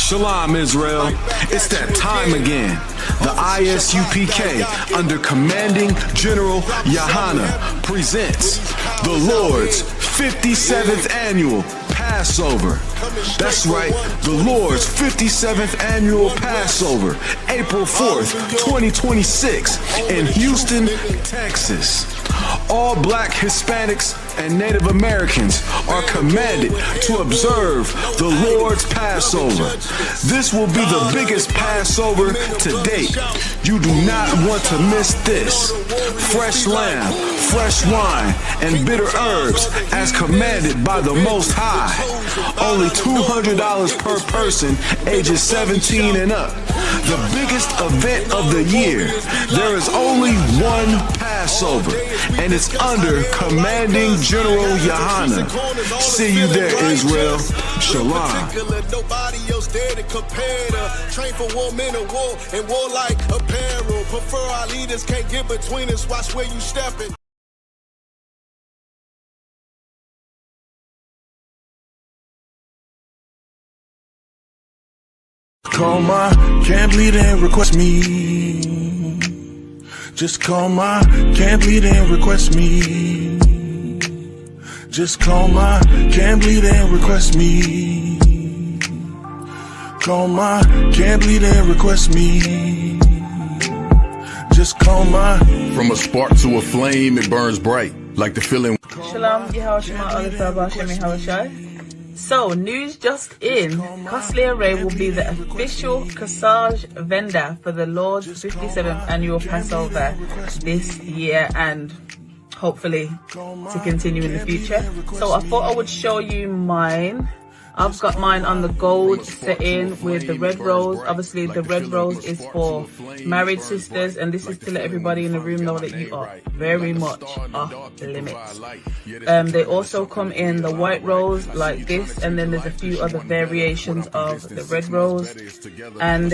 Shalom, Israel. It's that time again. The ISUPK, under Commanding General Yahana, presents the Lord's 57th Annual Passover. That's right, the Lord's 57th Annual Passover, April 4th, 2026, in Houston, Texas. All Black, Hispanics, and Native Americans are commanded to observe the Lord's Passover. This will be the biggest Passover to date. You do not want to miss this. Fresh lamb, fresh wine, and bitter herbs as commanded by the Most High. Only $200 per person, ages 17 and up. The biggest event of the year. There is only one Passover, and it's under Commanding General Yahana. See you there, Israel. Shalom. Train for war, men of war, and war like apparel. Prefer our leaders, can't get between us. Watch where you stepping. Call my can't bleed and request me. Just call my can't bleed and request me. Just call my can't bleed and request me. Call my can't bleed and request me. Just call my. From a spark to a flame, it burns bright, like the feeling. Shalom, Yehoshua, Oliver, Bashem, Yehoshua. So, news just in, Costly Array will be the official corsage vendor for the Lord's 57th Annual Passover this year and hopefully to continue in the future. So I thought I would show you mine. I've got mine on the gold setting with the red rose. Obviously the red rose is for married sisters, and this is to let everybody in the room know that you are very much off limits. They also come in the white rose like this, and then there's a few other variations of the red rose. And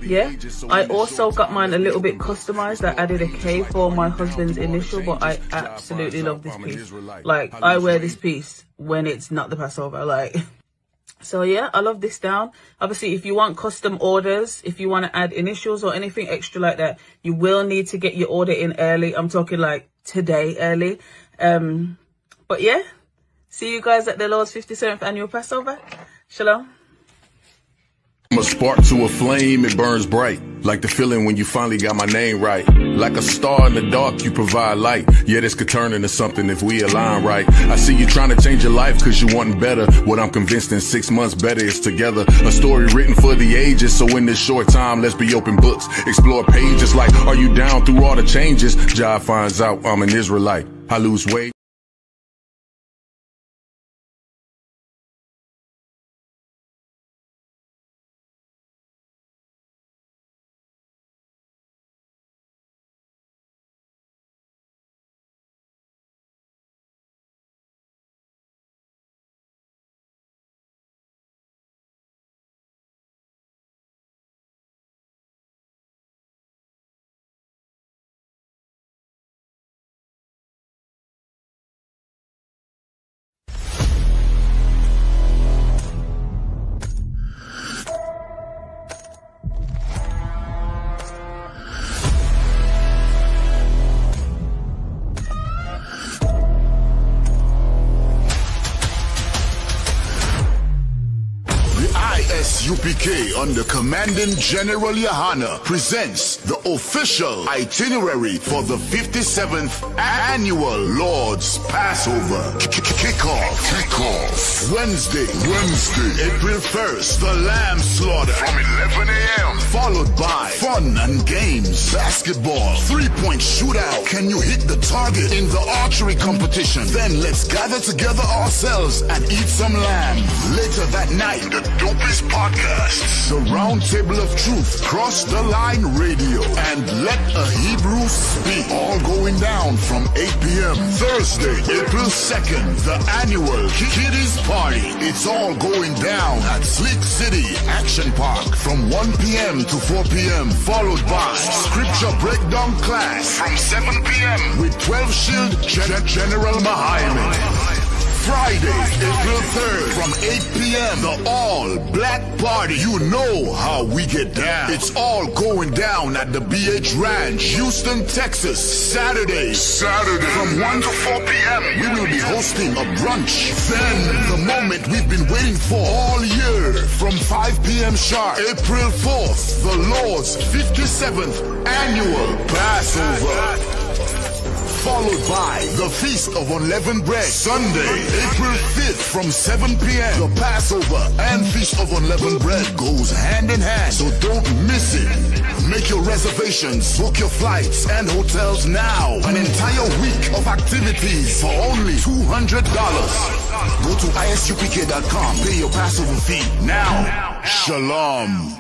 yeah, I also got mine a little bit customized. I added a K for my husband's initial, but I absolutely love this piece. Like, I wear this piece when it's not the Passover, like. So yeah, I love this down. Obviously, if you want custom orders, if you want to add initials or anything extra like that, you will need to get your order in early. I'm talking like today early. But yeah, see you guys at the Lord's 57th Annual Passover. Shalom. From a spark to a flame, it burns bright, like the feeling when you finally got my name right. Like a star in the dark, you provide light. Yeah, this could turn into something if we align right. I see you trying to change your life cause you want better. What I'm convinced in 6 months better is together. A story written for the ages, so in this short time, let's be open books. Explore pages like, are you down through all the changes? Jah finds out I'm an Israelite. I lose weight. ISUPK under Commanding General Yahana presents the official itinerary for the 57th Annual Lord's Passover. Kickoff. Wednesday, April 1st, the lamb slaughter from 11 a.m. Followed by fun and games, basketball, three-point shootout. Can you hit the target in the archery competition? Then let's gather together ourselves and eat some lamb. Later that night, the dopest podcast, the Round Table of Truth, Cross the Line Radio, and Let a Hebrew Speak. All going down from 8 p.m. Thursday, April 2nd, the annual Kiddies Party. It's all going down at Slick City Action Park from 1 p.m. to 4 p.m. Followed by Scripture Breakdown Class from 7 p.m. with 12 Shield General Muhammad. Friday, April 3rd from 8 p.m. The all-black party. You know how we get down. It's all going down at the BH Ranch, Houston, Texas. Saturday from 1 to 4 p.m. we will be hosting a brunch. Then the moment we've been waiting for all year from 5 p.m. sharp, April 4th, the Lord's 57th annual Passover. Followed by the Feast of Unleavened Bread. Sunday, April 5th from 7 p.m. The Passover and Feast of Unleavened Bread goes hand in hand, so don't miss it. Make your reservations, book your flights and hotels now. An entire week of activities for only $200. Go to isupk.com, pay your Passover fee now. Shalom.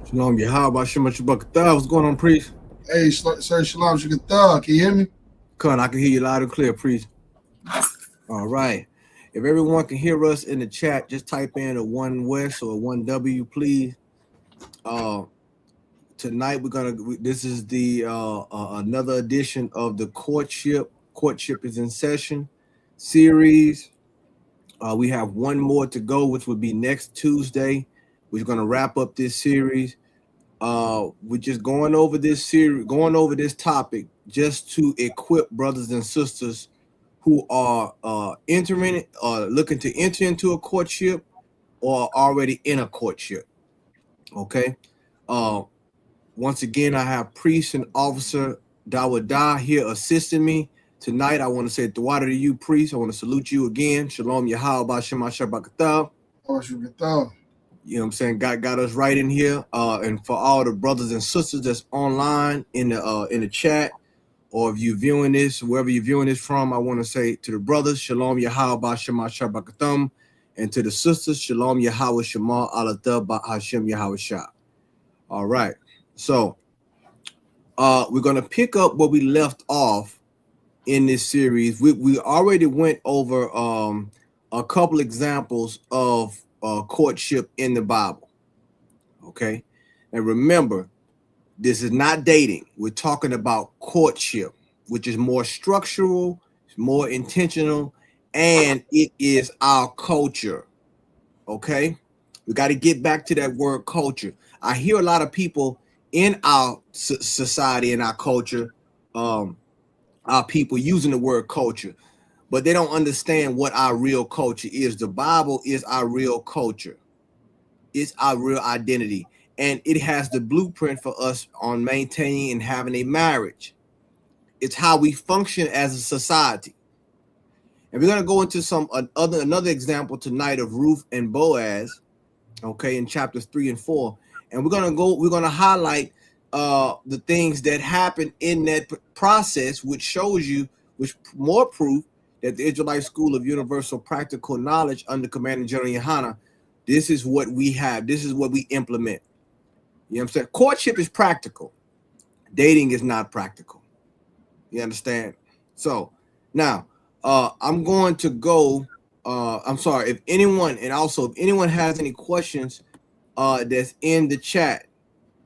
Shalom, Yahweh, Shem Shabbat. What's going on, priest? Hey, Sir Shalom Shukatah, can you hear me? Con, I can hear you loud and clear, priest. All right. If everyone can hear us in the chat, just type in a 1 West or a 1 W, please. Tonight this is the another edition of the Courtship. Courtship is in session series. We have one more to go, which would be next Tuesday. We're going to wrap up this series. We're just going over this topic just to equip brothers and sisters who are looking to enter into a courtship or already in a courtship. Okay. Once again, I have priest and officer Dawada here assisting me tonight. I want to say Dawada to you, priest. I want to salute you again. Shalom Yahweh Shema Shabbat. You know what I'm saying? God got us right in here. And for all the brothers and sisters that's online in the chat, or if you're viewing this, wherever you're viewing this from, I want to say to the brothers, Shalom Yahweh Shema Shabbat, and to the sisters, Shalom Yahweh Shema Alata Hashem Yahweh Shah. All right. So we're gonna pick up where we left off in this series. We already went over a couple examples of courtship in the Bible. Okay, and remember, this is not dating. We're talking about courtship, which is more structural, more intentional, and it is our culture. Okay, we got to get back to that word culture. I hear a lot of people in our society, in our culture, our people using the word culture, but they don't understand what our real culture is. The Bible is our real culture. It's our real identity. And it has the blueprint for us on maintaining and having a marriage. It's how we function as a society. And we're going to go into another example tonight of Ruth and Boaz, okay, in chapters 3 and 4. And we're going to highlight the things that happen in that process, which more proof that the Israelite School of Universal Practical Knowledge under Commanding General Yohana, this is what we have. This is what we implement. You know what I'm saying? Courtship is practical. Dating is not practical. You understand? So now I'm going to go. I'm sorry. If anyone has any questions that's in the chat,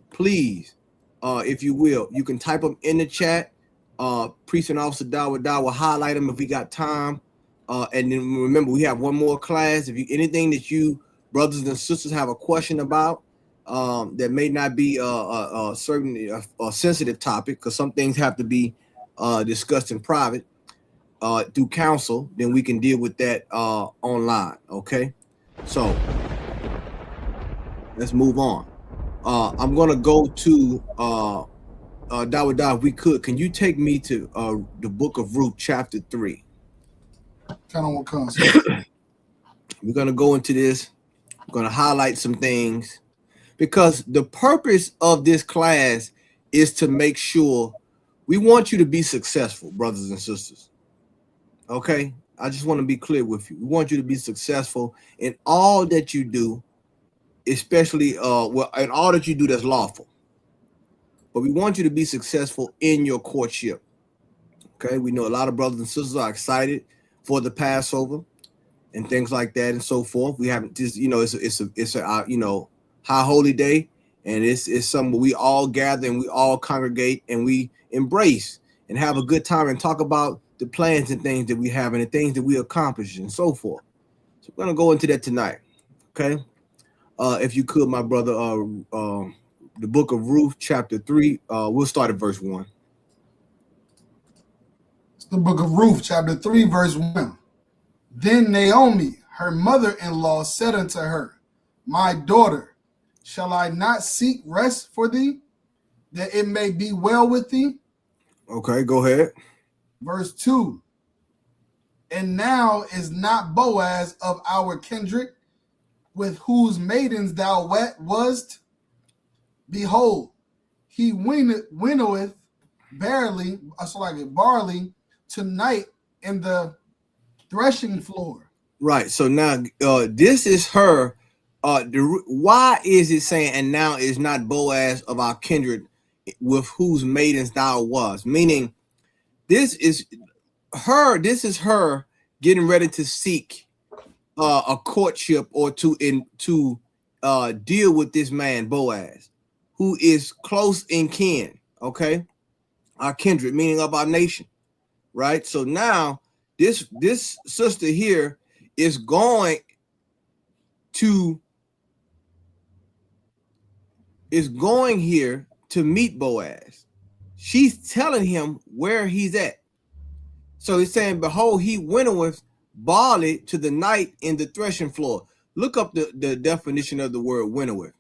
please, if you will, you can type them in the chat. Priest and Officer Dawada will highlight them if we got time. And then remember, we have one more class. If anything that you brothers and sisters have a question about that may not be a sensitive topic, because some things have to be discussed in private through counsel, then we can deal with that online. Okay, so let's move on. I'm gonna go to Dawada, if we could. Can you take me to the book of Ruth, chapter 3? Kind of what comes. We're gonna go into this. We're gonna highlight some things, because the purpose of this class is to make sure we want you to be successful, brothers and sisters. Okay, I just want to be clear with you. We want you to be successful in all that you do, especially in all that you do that's lawful. But we want you to be successful in your courtship. Okay, we know a lot of brothers and sisters are excited for the Passover and things like that and so forth. We haven't just, it's a high holy day, and it's something where we all gather and we all congregate and we embrace and have a good time and talk about the plans and things that we have and the things that we accomplish and so forth. So we're gonna go into that tonight. Okay, if you could, my brother, the book of Ruth, chapter 3. We'll start at verse 1. It's the book of Ruth, chapter 3, verse 1. Then Naomi, her mother-in-law, said unto her, My daughter, shall I not seek rest for thee, that it may be well with thee? Okay, go ahead. Verse 2. And now is not Boaz of our kindred, with whose maidens thou wast? Behold, he winnoweth barley tonight in the threshing floor. Right. So now this is her Why is it saying, and now is not Boaz of our kindred with whose maidens thou was? Meaning, this is her getting ready to seek a courtship or to deal with this man Boaz, who is close in kin. Okay, our kindred, meaning of our nation, right? So now this sister here is going here to meet Boaz. She's telling him where he's at. So he's saying, behold, he winnoweth barley to the night in the threshing floor. Look up the definition of the word winnoweth.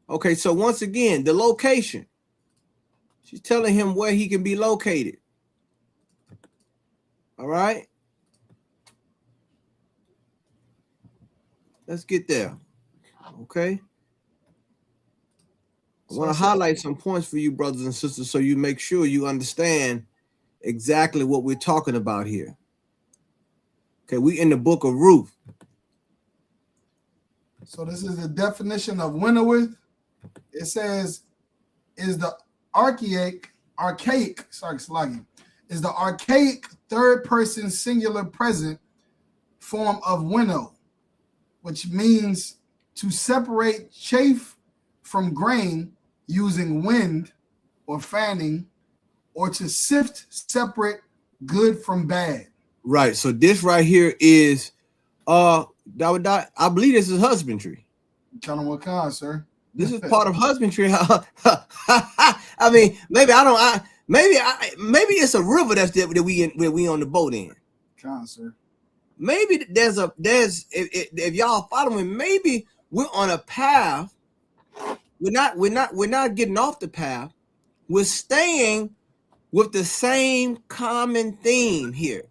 Okay, so once again, the location. She's telling him where he can be located. All right. Let's get there. Okay. I want to highlight some points for you, brothers and sisters, so you make sure you understand exactly what we're talking about here. Okay, we in the book of Ruth. So this is the definition of winnoweth. It says, is the archaic third person singular present form of winnow, which means to separate chaff from grain using wind or fanning, or to sift separate good from bad. Right. So this right here is I believe this is husbandry. Tell them what kind, sir. This is part of husbandry. I mean, maybe it's a river that we on the boat in. Kind, sir. Maybe there's if y'all following, maybe we're on a path. We're not getting off the path. We're staying with the same common theme here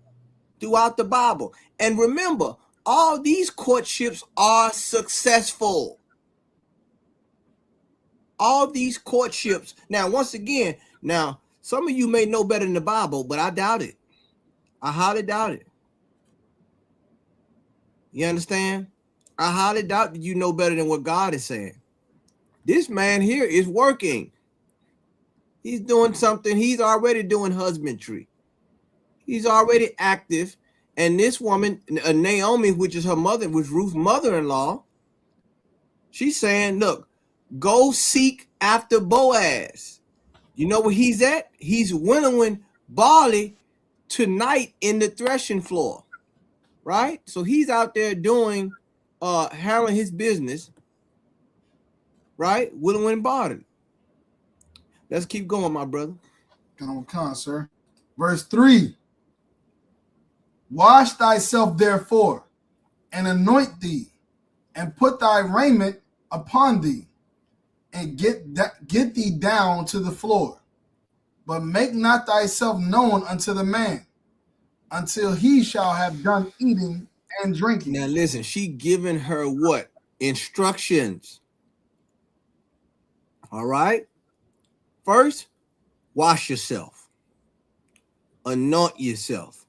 throughout the Bible. And remember, all these courtships are successful. All these courtships. Now, once again, some of you may know better than the Bible, but I doubt it. I highly doubt it. You understand? I highly doubt that you know better than what God is saying. This man here is working. He's doing something. He's already doing husbandry. He's already active. And this woman, Naomi, which is her mother, was Ruth's mother-in-law, she's saying, look, go seek after Boaz. You know where he's at? He's winnowing barley tonight in the threshing floor, right? So he's out there doing, handling his business, right? Winnowing barley. Let's keep going, my brother. Come on, sir. Verse 3. Wash thyself therefore, and anoint thee, and put thy raiment upon thee, and get thee down to the floor. But make not thyself known unto the man, until he shall have done eating and drinking. Now listen, she giving her what? Instructions. All right. First, wash yourself. Anoint yourself.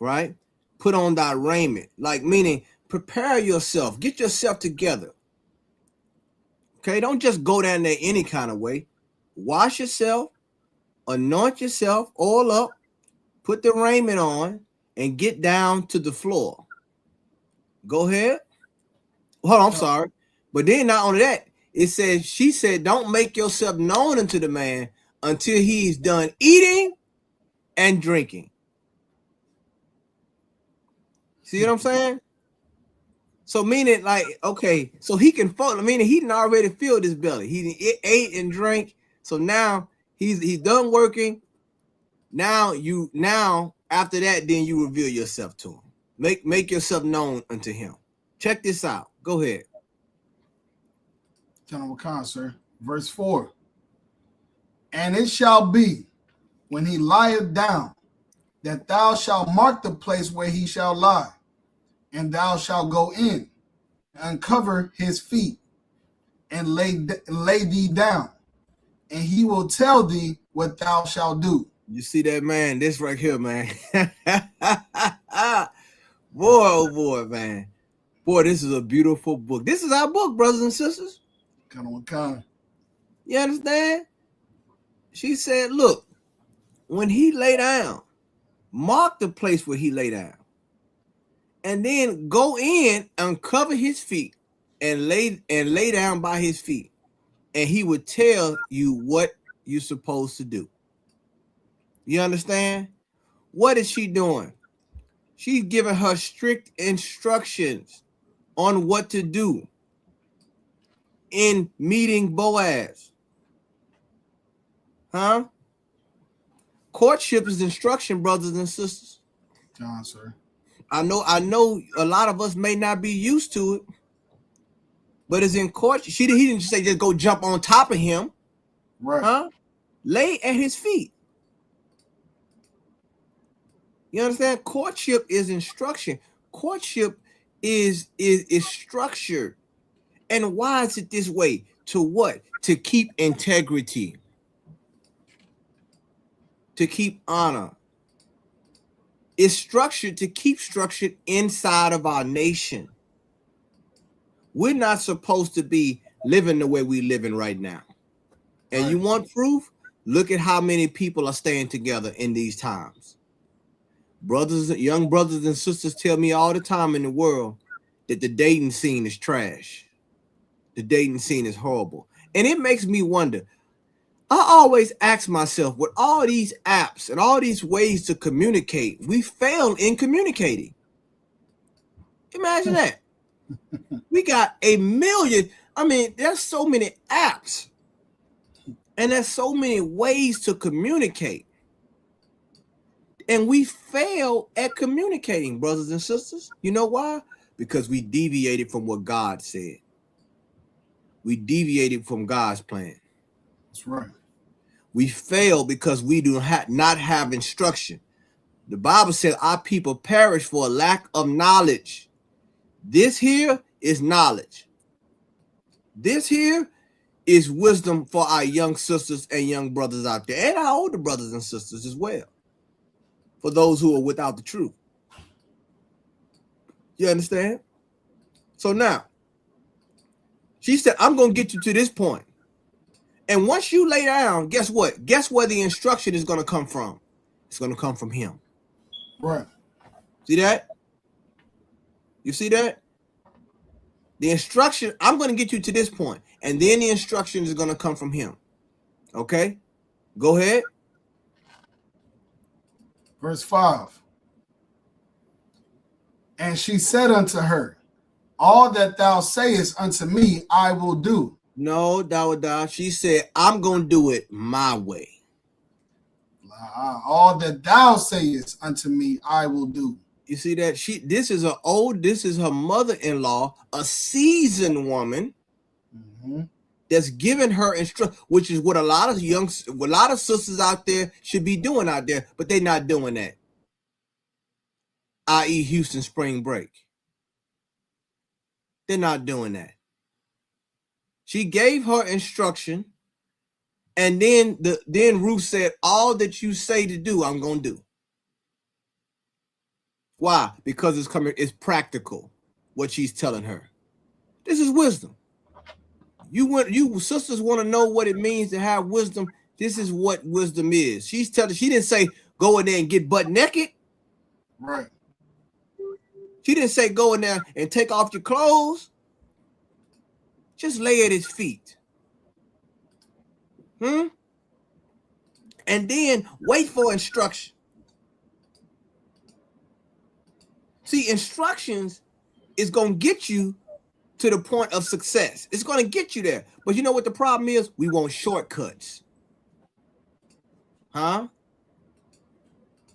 Right? Put on thy raiment. Like meaning prepare yourself. Get yourself together. Okay, don't just go down there any kind of way. Wash yourself, anoint yourself, oil up, put the raiment on, and get down to the floor. Go ahead. Hold on, I'm sorry. But then not only that, it says, she said, don't make yourself known unto the man until he's done eating and drinking. See what I'm saying? So meaning like, okay, so he can follow, meaning he didn't already filled his belly. He ate and drank. So now he's done working. Now after that, then you reveal yourself to him. Make yourself known unto him. Check this out. Go ahead. General Khan, sir. Verse 4. And it shall be when he lieth down that thou shalt mark the place where he shall lie, and thou shalt go in, uncover his feet, and lay thee down, and he will tell thee what thou shalt do. You see that, man? This right here, man. Boy, oh boy, man. Boy, this is a beautiful book. This is our book, brothers and sisters. Kind of what kind? You understand? She said, look, when he lay down, mark the place where he lay down. And then go in, uncover his feet, and lay down by his feet. And he would tell you what you're supposed to do. You understand? What is she doing? She's giving her strict instructions on what to do in meeting Boaz. Huh? Courtship is instruction, brothers and sisters. John, sir. I know a lot of us may not be used to it, but it's in courtship. He didn't just say just go jump on top of him. Right. Huh? Lay at his feet. You understand? Courtship is instruction. Courtship is structured. And why is it this way? To what? To keep integrity. To keep honor. It's structured to keep structured inside of our nation. We're not supposed to be living the way we're living right now. And right. You want proof? Look at how many people are staying together in these times. Young brothers and sisters tell me all the time in the world that the dating scene is trash. The dating scene is horrible. And it makes me wonder. I always ask myself, with all these apps and all these ways to communicate, we fail in communicating. Imagine that. We got 1 million. I mean, there's so many apps and there's so many ways to communicate. And we fail at communicating, brothers and sisters. You know why? Because we deviated from what God said. We deviated from God's plan. That's right. We fail because we do not have instruction. The Bible says our people perish for a lack of knowledge. This here is knowledge. This here is wisdom for our young sisters and young brothers out there, and our older brothers and sisters as well, for those who are without the truth. You understand? So now, she said, I'm going to get you to this point. And once you lay down, guess what? Guess where the instruction is going to come from? It's going to come from him. Right. See that? You see that? The instruction, I'm going to get you to this point, and then the instruction is going to come from him. Okay? Go ahead. Verse 5. And she said unto her, all that thou sayest unto me, I will do. No, thou. She said, I'm going to do it my way. All that thou sayest unto me, I will do. You see that? This is her mother-in-law, a seasoned woman that's giving her instruction, which is what a lot of sisters out there should be doing out there, but they're not doing that. I.e. Houston spring break. They're not doing that. She gave her instruction, and then Ruth said, all that you say to do, I'm going to do. Why? Because it's practical, what she's telling her. This is wisdom. You sisters want to know what it means to have wisdom. This is what wisdom is. She didn't say go in there and get butt naked. Right. She didn't say go in there and take off your clothes. Just lay at his feet. And then wait for instruction. See, instructions is going to get you to the point of success. It's going to get you there. But you know what the problem is? We want shortcuts.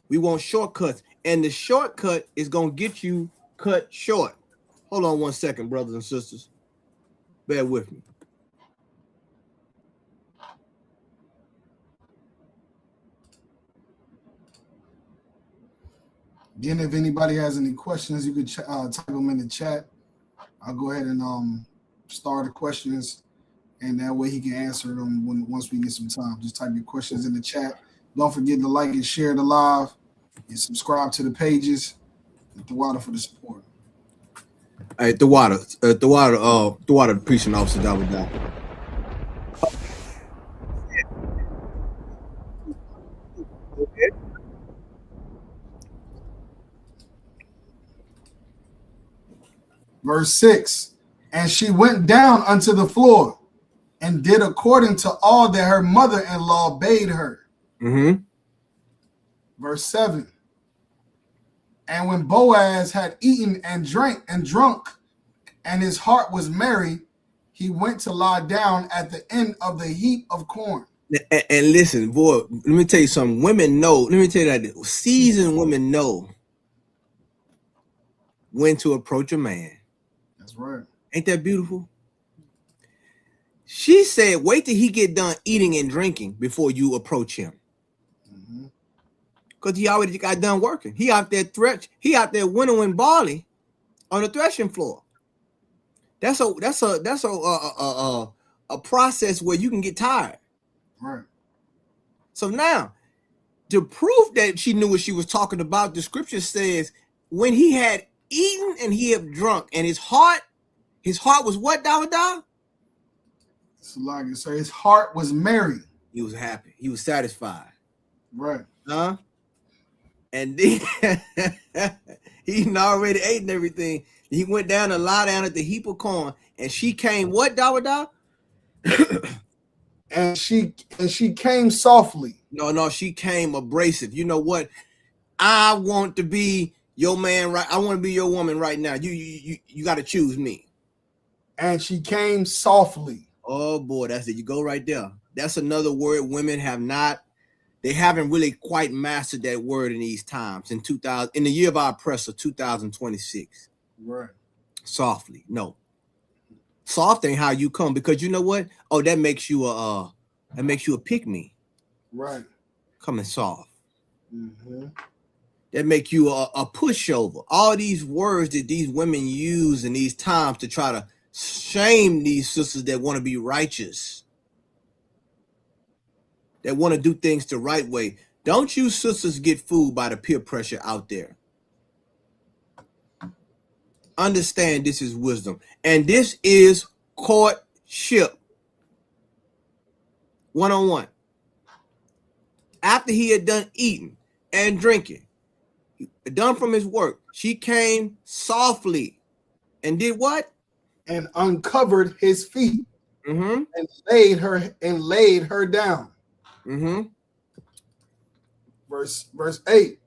We want shortcuts. And the shortcut is going to get you cut short. Hold on 1 second, brothers and sisters. Bear with me. Again, if anybody has any questions, you could type them in the chat. I'll go ahead and start the questions, and that way he can answer them once we get some time. Just type your questions in the chat. Don't forget to like and share the live, and subscribe to the pages. And Tawada for the support. Hey, the water, the preaching officer that was down. Verse 6. And she went down unto the floor and did according to all that her mother-in-law bade her. Mm-hmm. Verse 7. And when Boaz had eaten and drank and drunk, and his heart was merry, he went to lie down at the end of the heap of corn. And listen, boy, let me tell you something. Women know, let me tell you that seasoned women know when to approach a man. That's right. Ain't that beautiful? She said, wait till he get done eating and drinking before you approach him. Because he already got done working. He out there winnowing barley on the threshing floor. That's a process where you can get tired. Right. So now, to prove that she knew what she was talking about, the scripture says, when he had eaten and he had drunk, and his heart was what, Dawada? So like you say, his heart was merry. He was happy. He was satisfied. Right. Huh? And then he already ate and everything. He went down and lie down at the heap of corn, and she came what, Dawada? and she came softly. No, she came abrasive. You know what? I want to be your man, right? I want to be your woman right now. You got to choose me. And she came softly. Oh boy, that's it. You go right there. That's another word women haven't really quite mastered that word in these times. In the year of our oppressor, 2026. Right. Softly. No. Soft ain't how you come, because you know what? Oh, that makes you a pick me. Right. Coming soft. Mm-hmm. That make you a pushover. All these words that these women use in these times to try to shame these sisters that want to be righteous, that want to do things the right way. Don't you sisters get fooled by the peer pressure out there. Understand this is wisdom. And this is courtship. One-on-one. After he had done eating and drinking, done from his work, she came softly and did what? And uncovered his feet. Mm-hmm. And laid her down. Mm-hmm. Verse 8.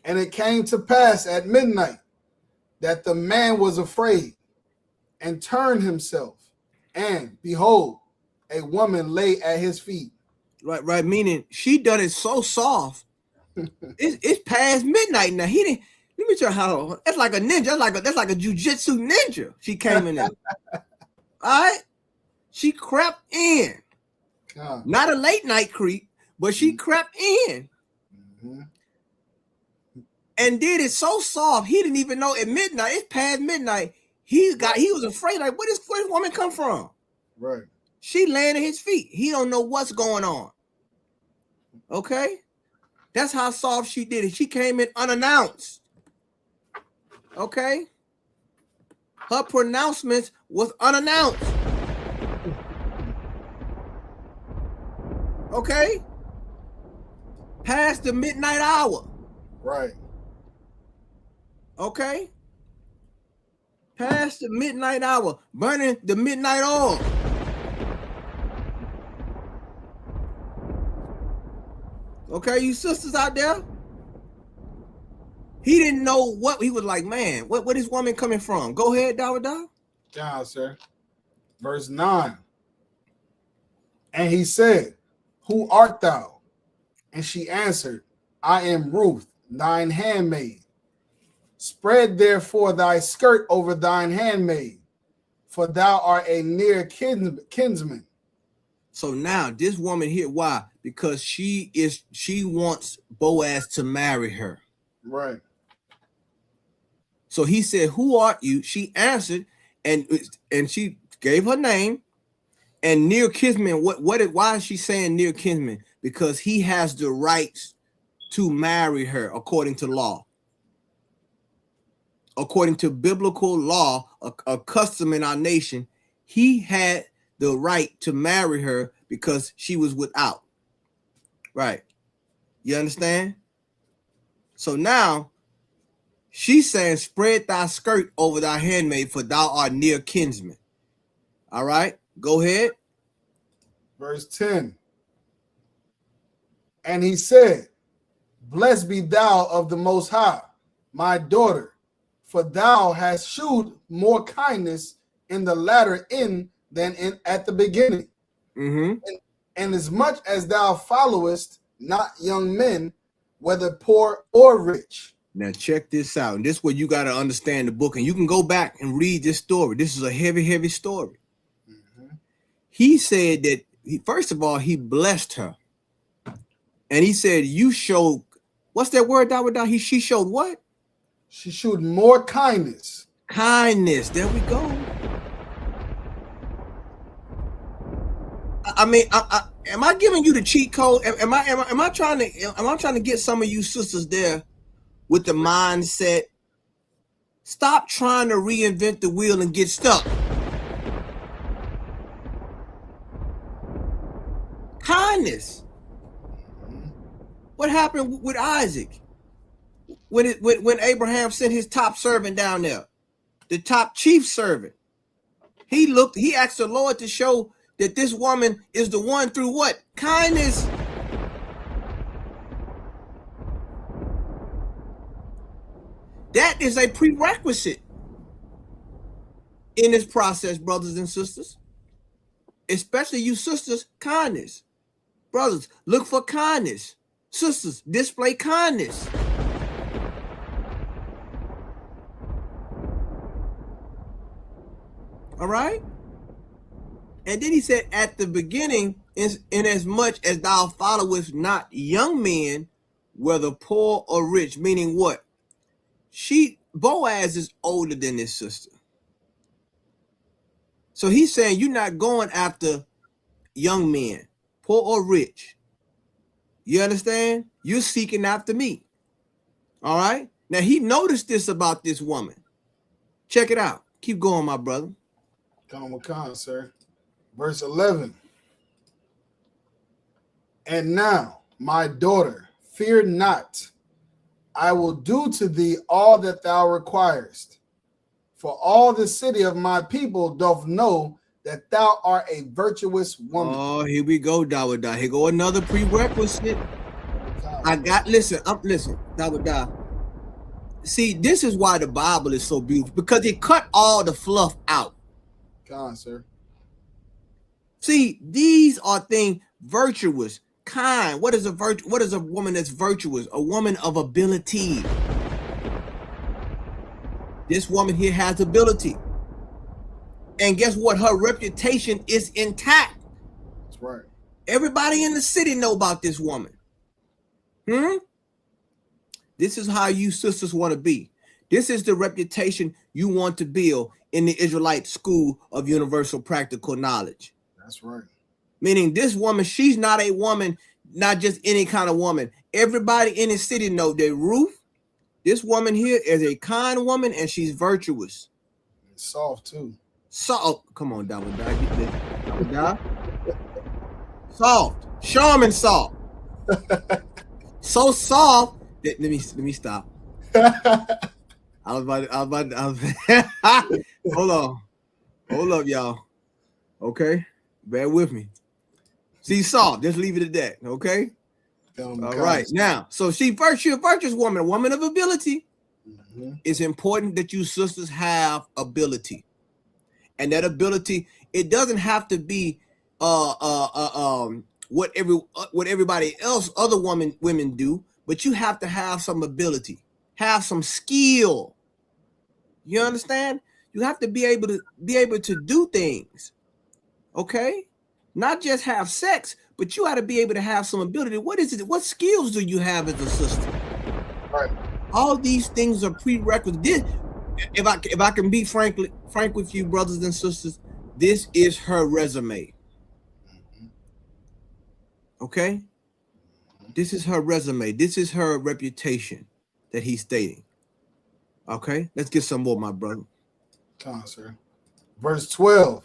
And it came to pass at midnight that the man was afraid and turned himself, and behold, a woman lay at his feet. Right. Meaning she done it so soft. It's past midnight now. He didn't. Let me tell you how. That's like a ninja. That's like a jujitsu ninja. She came in there. All right. She crept in. Not a late night creep, but she crept in. Mm-hmm. And did it so soft, he didn't even know at midnight. It's past midnight. He was afraid. Like, where this woman come from? Right. She laying at his feet. He don't know what's going on. Okay? That's how soft she did it. She came in unannounced. Okay? Her pronouncements was unannounced. Okay? Past the midnight hour. Right. Okay? Past the midnight hour. Burning the midnight oil. Okay, you sisters out there? He didn't know what he was like, man. Where this woman coming from? Go ahead, Dawada. Yeah, sir. Verse 9. And he said, who art thou? And she answered, I am Ruth, thine handmaid. Spread therefore thy skirt over thine handmaid, for thou art a near kinsman. So now this woman here, why? Because she wants Boaz to marry her. Right. So he said, who art you? She answered, and she gave her name. And near kinsman, why is she saying near kinsman? Because he has the rights to marry her according to law. according to biblical law, a custom in our nation, he had the right to marry her because she was without. Right. You understand? So now she's saying, spread thy skirt over thy handmaid, for thou art near kinsman. All right, go ahead. Verse 10. And he said, blessed be thou of the Most High, my daughter, for thou hast shewed more kindness in the latter end than at the beginning. Mm-hmm. And as much as thou followest not young men, whether poor or rich. Now check this out. And this is where you got to understand the book. And you can go back and read this story. This is a heavy, heavy story. Mm-hmm. He said that, first of all, he blessed her. And he said, you showed, what's that word, Dawood? She showed what? She showed more kindness. Kindness. There we go. I mean, am I giving you the cheat code? Am I trying to get some of you sisters there with the mindset? Stop trying to reinvent the wheel and get stuck. Kindness. What happened with Isaac when Abraham sent his top servant down there, the top chief servant? He asked the Lord to show that this woman is the one through what? Kindness. That is a prerequisite in this process, brothers and sisters. Especially you sisters, kindness. Brothers, look for kindness. Sisters, display kindness. All right? And then he said, at the beginning, in as much as thou followest not young men, whether poor or rich, meaning what? Boaz is older than this sister. So he's saying you're not going after young men, poor or rich. You understand? You're seeking after me. All right? Now he noticed this about this woman. Check it out. Keep going, my brother. Come, sir. Verse 11. And now, my daughter, fear not. I will do to thee all that thou requirest. For all the city of my people doth know that thou art a virtuous woman. Oh, here we go, Dawood. Here go another prerequisite. Listen, Dawood. See, this is why the Bible is so beautiful, because it cut all the fluff out. Come on, sir. See, these are things virtuous, kind. What is a woman that's virtuous? A woman of ability. This woman here has ability. And guess what? Her reputation is intact. That's right. Everybody in the city know about this woman. This is how you sisters want to be. This is the reputation you want to build in the Israelite school of universal practical knowledge. That's right. Meaning this woman, she's not a woman, not just any kind of woman. Everybody in the city know that Ruth, this woman here, is a kind woman and she's virtuous. And soft too. Come on, Dawood. Soft. Show 'em in soft. So soft that let me stop. Hold up, y'all. Okay, bear with me. See, soft. Just leave it at that. Okay. All right. Now, so she a virtuous woman, a woman of ability. Mm-hmm. It's important that you sisters have ability, and that ability, it doesn't have to be what everybody else, other women do, but you have to have some ability, have some skill. You understand? You have to be able to do things. Okay? Not just have sex, but you got to be able to have some ability. What is it? What skills do you have as a sister? Right. All these things are prerequisites. If I can be frank with you, brothers and sisters, this is her resume. Okay? This is her resume. This is her reputation that he's stating. Okay, let's get some more, my brother. Come on, sir. Verse 12.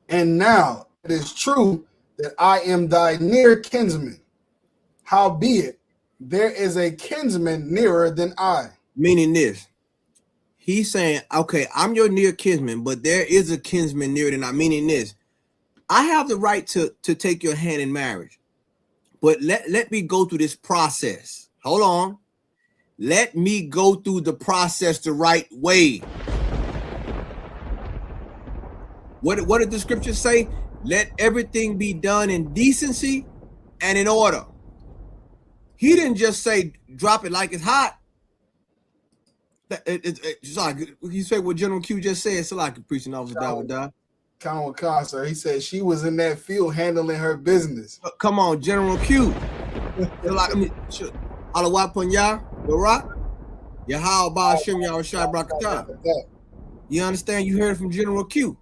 And now it is true that I am thy near kinsman. Howbeit, there is a kinsman nearer than I. Meaning this. He's saying, okay, I'm your near kinsman, but there is a kinsman nearer than I. Meaning this. I have the right to take your hand in marriage. But let me go through this process. Hold on. Let me go through the process the right way. What did the scriptures say? Let everything be done in decency and in order. He didn't just say drop it like it's hot. It's like you say what General Q just said. It's like a preaching officer die. Kind of what Khan, sir. He said she was in that field handling her business. Come on, General Q. Like, I mean, you understand? You heard it from General Q.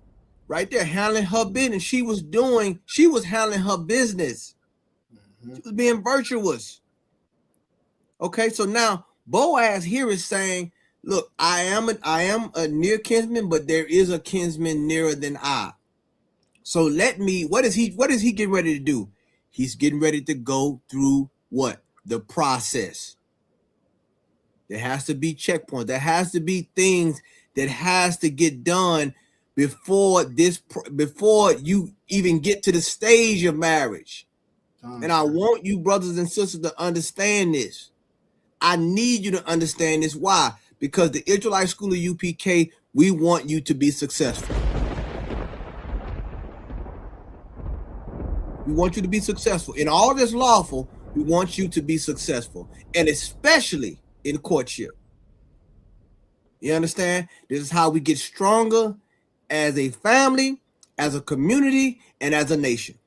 Right there, handling her business. She was handling her business. She was being virtuous. Okay, so now Boaz here is saying, look, I am a near kinsman, but there is a kinsman nearer than I. So what is he getting ready to do? He's getting ready to go through what? The process. There has to be checkpoints. There has to be things that has to get done before you even get to the stage of marriage. And I want you brothers and sisters to understand this. I need you to understand this. Why? Because the Israelite School of UPK, we want you to be successful. We want you to be successful. In all that's lawful, we want you to be successful. And especially in courtship. You understand? This is how we get stronger as a family, as a community, and as a nation.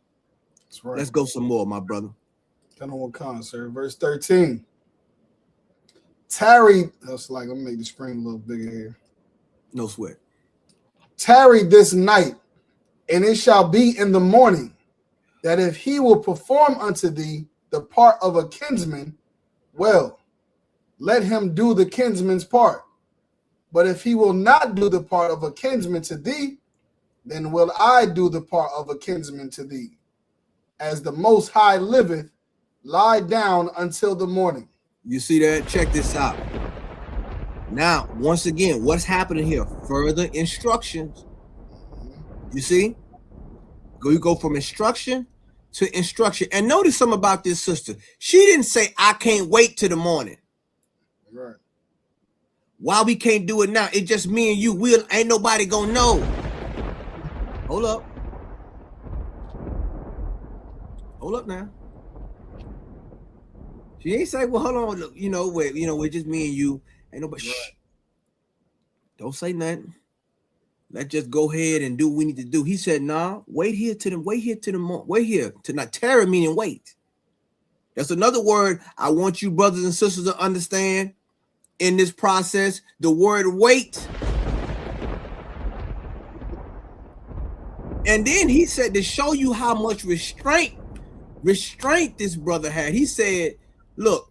That's right. Let's go some more, my brother. Kind of what Khan, sir. Verse 13. Tarry. That's like, let me make the screen a little bigger here. No sweat. Tarry this night, and it shall be in the morning, that if he will perform unto thee the part of a kinsman, well, let him do the kinsman's part. But if he will not do the part of a kinsman to thee, then will I do the part of a kinsman to thee. As the Most High liveth, lie down until the morning. You see that? Check this out. Now, once again, what's happening here? Further instructions. You see? You go from instruction to instruction. And notice something about this sister. She didn't say, I can't wait till the morning. Right. Why we can't do it now? It's just me and you. Ain't nobody gonna know. Hold up. Hold up now. She ain't say, well, hold on, we're just me and you. Ain't nobody. Right. Don't say nothing. Let's just go ahead and do what we need to do. He said, nah, wait here to not tarry, meaning wait. That's another word I want you brothers and sisters to understand in this process. The word wait. And then he said, to show you how much restraint this brother had, he said, look,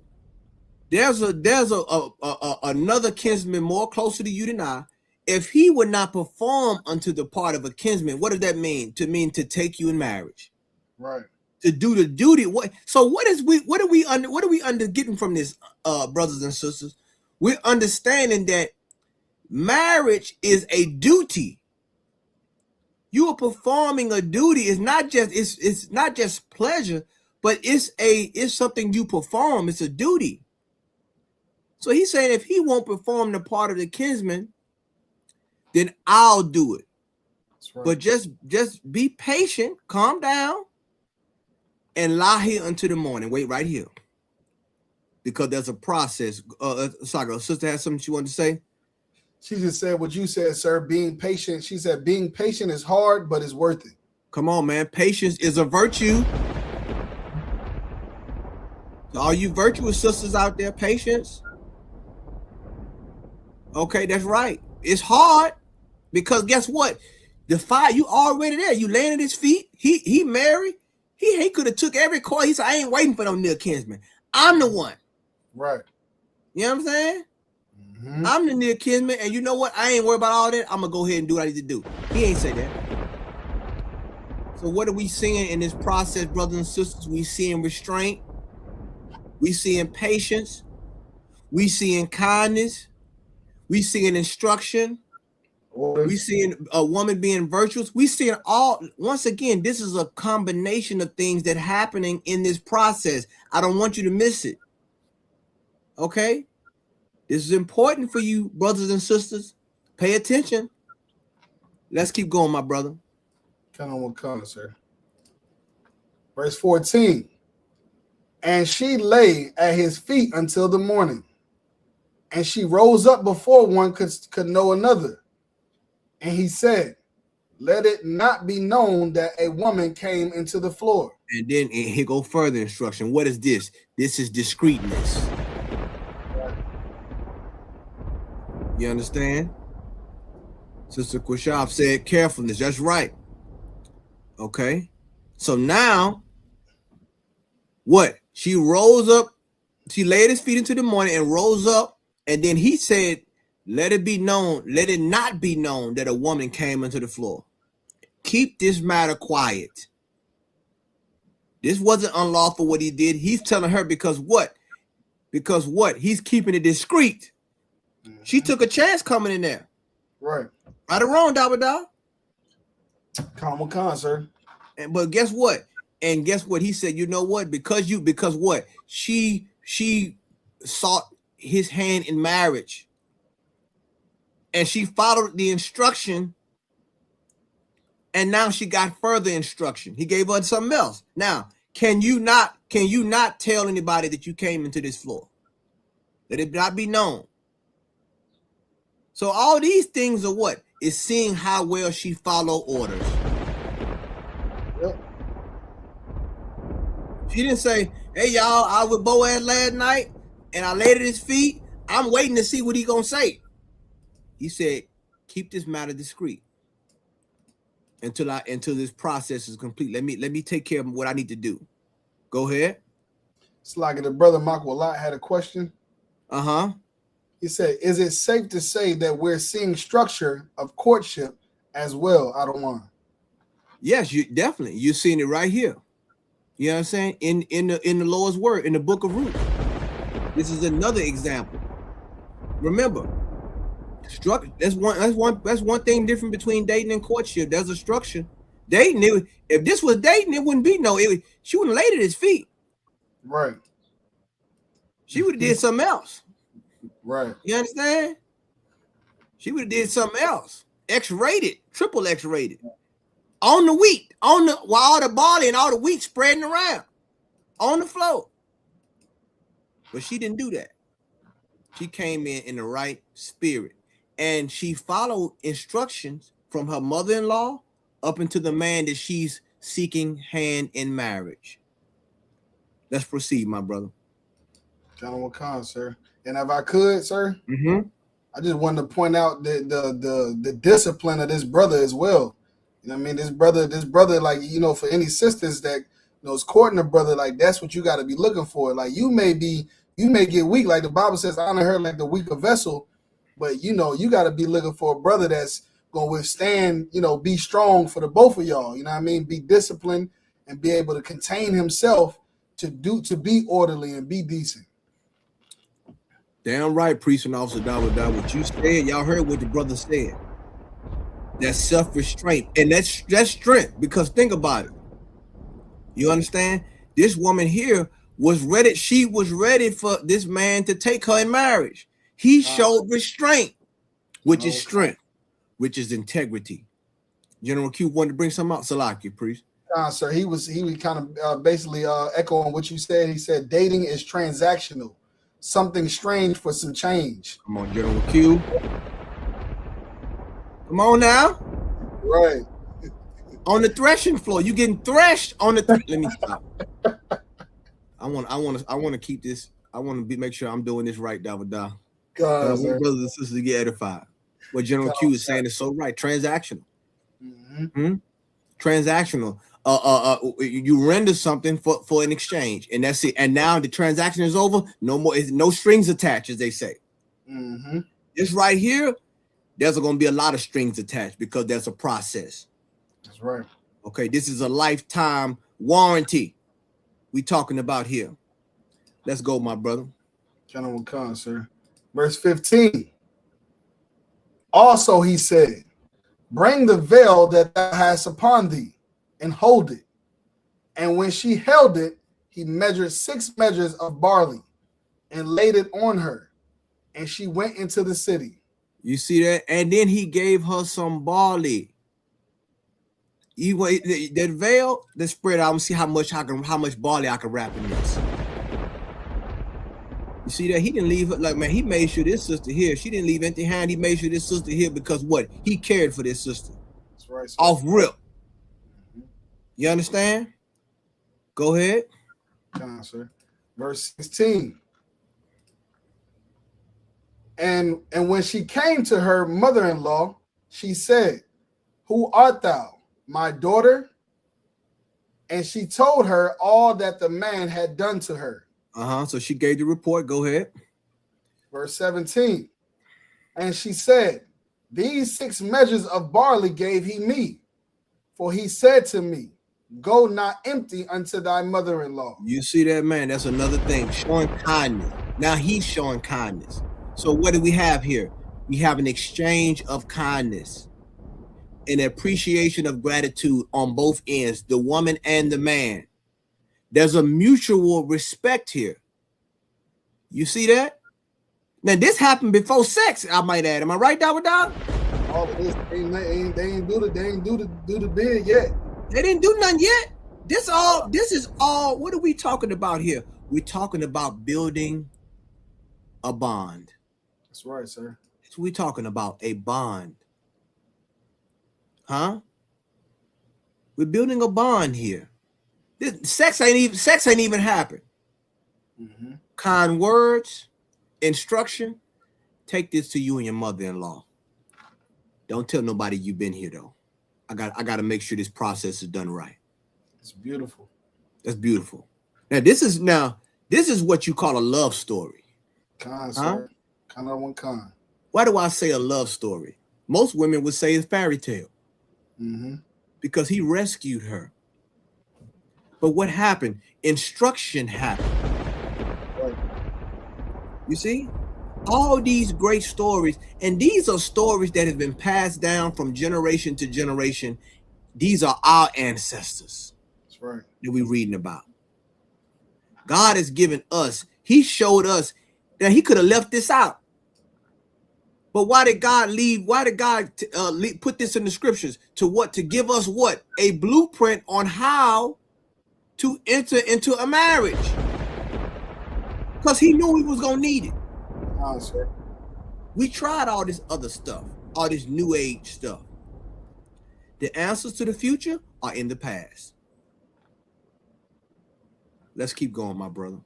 there's another kinsman more closer to you than I. If he would not perform unto the part of a kinsman, what does that mean? To take you in marriage. Right. To do the duty. What are we under getting from this, brothers and sisters? We're understanding that marriage is a duty. You are performing a duty. It's not just pleasure, but it's something you perform. It's a duty. So he's saying if he won't perform the part of the kinsman, then I'll do it. That's right. But just be patient, calm down, and lie here until the morning. Wait right here. Because there's a process. Saga, sister has something she wanted to say? She just said what you said, sir, being patient. She said being patient is hard, but it's worth it. Come on, man. Patience is a virtue. So all you virtuous sisters out there, patience? Okay, that's right. It's hard because guess what? The fire, you already there. You laying at his feet. He married. He could have took every call. He said, I ain't waiting for no near kinsman. I'm the one. Right. You know what I'm saying? I'm the near kinsman, and you know what? I ain't worried about all that. I'm gonna go ahead and do what I need to do. He ain't say that. So what are we seeing in this process, brothers and sisters? We seeing restraint. We seeing patience. We seeing kindness. We seeing instruction. We seeing a woman being virtuous. We seeing all. Once again, this is a combination of things that happening in this process. I don't want you to miss it. Okay, this is important for you, brothers and sisters. Pay attention. Let's keep going, my brother. Kind of what comes, sir. Verse 14. And she lay at his feet until the morning, and she rose up before one could know another. And he said, let it not be known that a woman came into the floor. And then here go further instruction. What is this? This is discreetness. You understand? Sister Quashab said carefulness. That's right. Okay. So now, what? She rose up. She laid his feet into the morning and rose up. And then he said, let it be known, let it not be known that a woman came into the floor. Keep this matter quiet. This wasn't unlawful what he did. He's telling her because what? Because what? He's keeping it discreet. She took a chance coming in there. Right. Right or wrong, Dabba. Con, sir. But guess what? And guess what? He said, you know what? Because what? She sought his hand in marriage. And she followed the instruction. And now she got further instruction. He gave her something else. Now, can you not tell anybody that you came into this floor? Let it not be known. So all these things are what? Is seeing how well she followed orders. Yep. She didn't say, hey, y'all, I was with Boaz last night and I laid at his feet. I'm waiting to see what he gonna say. He said, keep this matter discreet until this process is complete. Let me take care of what I need to do. Go ahead. It's like the brother Makwalat had a question. Uh-huh. He said, is it safe to say that we're seeing structure of courtship as well out of one? Yes, you definitely. You're seeing it right here. You know what I'm saying? In the Lord's word, in the book of Ruth. This is another example. Remember, that's one thing different between dating and courtship. There's a structure. Dating, if this was dating, it wouldn't be she wouldn't have laid at his feet. Right. She would have did something else. Right. You understand? She would have did something else. X-rated, triple X-rated. On the wheat, while all the barley and all the wheat spreading around on the floor. But she didn't do that. She came in the right spirit. And she followed instructions from her mother-in-law up into the man that she's seeking hand in marriage. Let's proceed, my brother. John Wakan, sir. And if I could, sir, I just wanted to point out the discipline of this brother as well. You know what I mean? This brother, like, you know, for any sisters that is courting a brother, like, that's what you got to be looking for. Like, you may get weak, like the Bible says, honor her like the weaker vessel, but you got to be looking for a brother that's gonna withstand, be strong for the both of y'all. You know what I mean? Be disciplined and be able to contain himself to be orderly and be decent. Damn right, priest and officer Dawah. What you said, y'all heard what the brother said. That's self-restraint, and that's strength. Because think about it. You understand? This woman here was ready. She was ready for this man to take her in marriage. He showed restraint, which is strength, which is integrity. General Q wanted to bring something out. Salaki, priest. Sir, he was kind of basically echoing what you said. He said dating is transactional, something strange for some change. Come on, General Q. Come on now. Right. On the threshing floor, you getting threshed on the. Let me stop. I want to keep this. I want to make sure I'm doing this right, Dawah. I want brothers and sisters to get edified. What General Q is saying is so right. Transactional. Transactional. You render something for an exchange, and that's it. And now the transaction is over. No more. No strings attached, as they say. Mm-hmm. This right here, there's going to be a lot of strings attached because there's a process. That's right. Okay, this is a lifetime warranty we talking about here. Let's go, my brother. Gentleman Khan, sir. Verse 15. Also he said, bring the veil that thou hast upon thee, and hold it. And when she held it, he measured 6 measures of barley, and laid it on her, and she went into the city. You see that? And then he gave her some barley. You wait that veil, the spread out and see how much barley I can wrap in this. You see that? He didn't leave her like, man, he made sure this sister here. She didn't leave empty hand. He made sure this sister here because what? He cared for this sister. That's right, sir. Off rip. You understand? Go ahead. Come on, sir. Verse 16. And when she came to her mother-in-law, she said, who art thou, my daughter? And she told her all that the man had done to her. So she gave the report. Go ahead. Verse 17. And she said, these 6 measures of barley gave he me, for he said to me, go not empty unto thy mother-in-law. You see that, man? That's another thing. Showing kindness. Now he's showing kindness. So what do we have here? We have an exchange of kindness, an appreciation of gratitude on both ends, the woman and the man. There's a mutual respect here. You see that? Now this happened before sex, I might add. Am I right, Dog? All of this, they ain't do the bid yet. They didn't do nothing yet. This is all. What are we talking about here? We're talking about building a bond. That's right, sir. That's what we're talking about, a bond. Huh? We're building a bond here. Sex ain't even happened. Mm-hmm. Kind words, instruction. Take this to you and your mother-in-law. Don't tell nobody you've been here though. I got to make sure this process is done right. It's beautiful. That's beautiful. Now this is what you call a love story. Con, sir. Kind of one con. Why do I say a love story? Most women would say it's fairy tale. Mm-hmm. Because he rescued her. But what happened? Instruction happened. Right. You see? All these great stories, and these are stories that have been passed down from generation to generation. These are our ancestors. That's right. That we're reading about. God has given us, he showed us that he could have left this out. But why did God leave? Why did God put this in the scriptures? To give us what? A blueprint on how to enter into a marriage. Because he knew he was going to need it. Sir. We tried all this other stuff, all this new age stuff. The answers to the future are in the past. Let's keep going, my brother.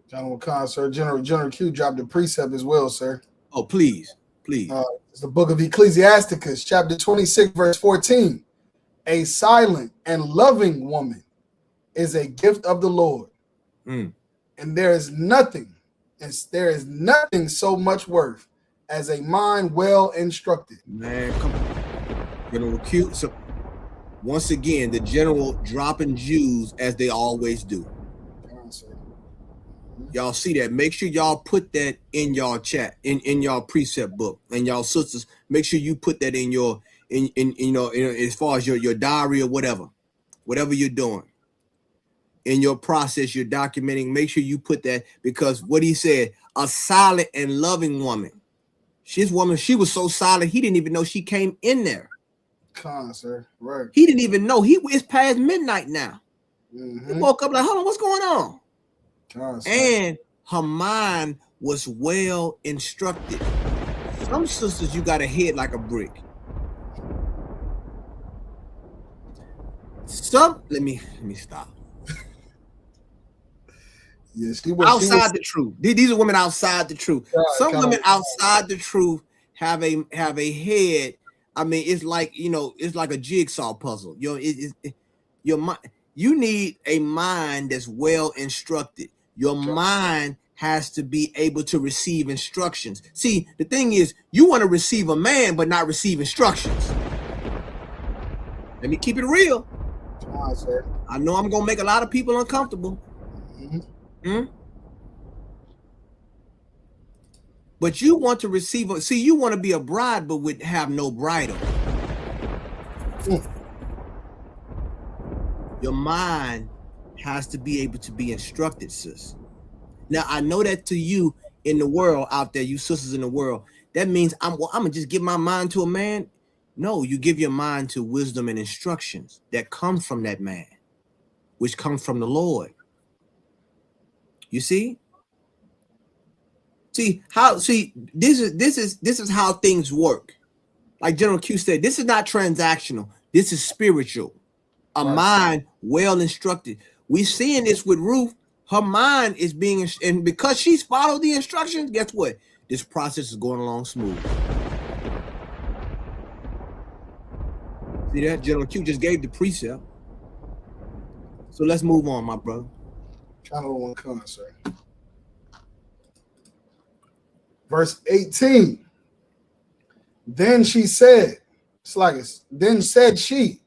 General Khan, sir. General Q dropped the precept as well, sir. Oh, please. It's the book of Ecclesiasticus, chapter 26, verse 14. A silent and loving woman is a gift of the Lord. And there is nothing so much worth as a mind well instructed. Man, come on. General Q. So once again, the general dropping Jews as they always do. Y'all see that? Make sure y'all put that in y'all chat, in y'all precept book, and y'all sisters. Make sure you put that in your as far as your diary or whatever you're doing. In your process, you're documenting. Make sure you put that, because what he said, a silent and loving woman. She was so silent, he didn't even know she came in there. Come on, sir. Right. He didn't even know. It's past midnight now. Mm-hmm. He woke up like, hold on, what's going on? Come on, sir. And her mind was well instructed. Some sisters, you got a head like a brick. Let me stop. Yes, the truth. These are women outside the truth. Some women outside the truth have a head. I mean, it's like a jigsaw puzzle. You need a mind that's well instructed. Your mind has to be able to receive instructions. See, the thing is, you want to receive a man, but not receive instructions. Let me keep it real. I know I'm going to make a lot of people uncomfortable. But you want to receive, you want to be a bride, but would have no bridle. Your mind has to be able to be instructed, sis. Now, I know that to you in the world out there, you sisters in the world, that means I'm going to just give my mind to a man. No, you give your mind to wisdom and instructions that come from that man, which comes from the Lord. You see? This is how things work. Like General Q said, this is not transactional. This is spiritual. A mind well instructed. We're seeing this with Ruth. Her mind is being, and because she's followed the instructions, guess what? This process is going along smooth. See that? General Q just gave the precept. So let's move on, my brother. Channel 1 comment, sir. Verse 18. Then she said, then said she,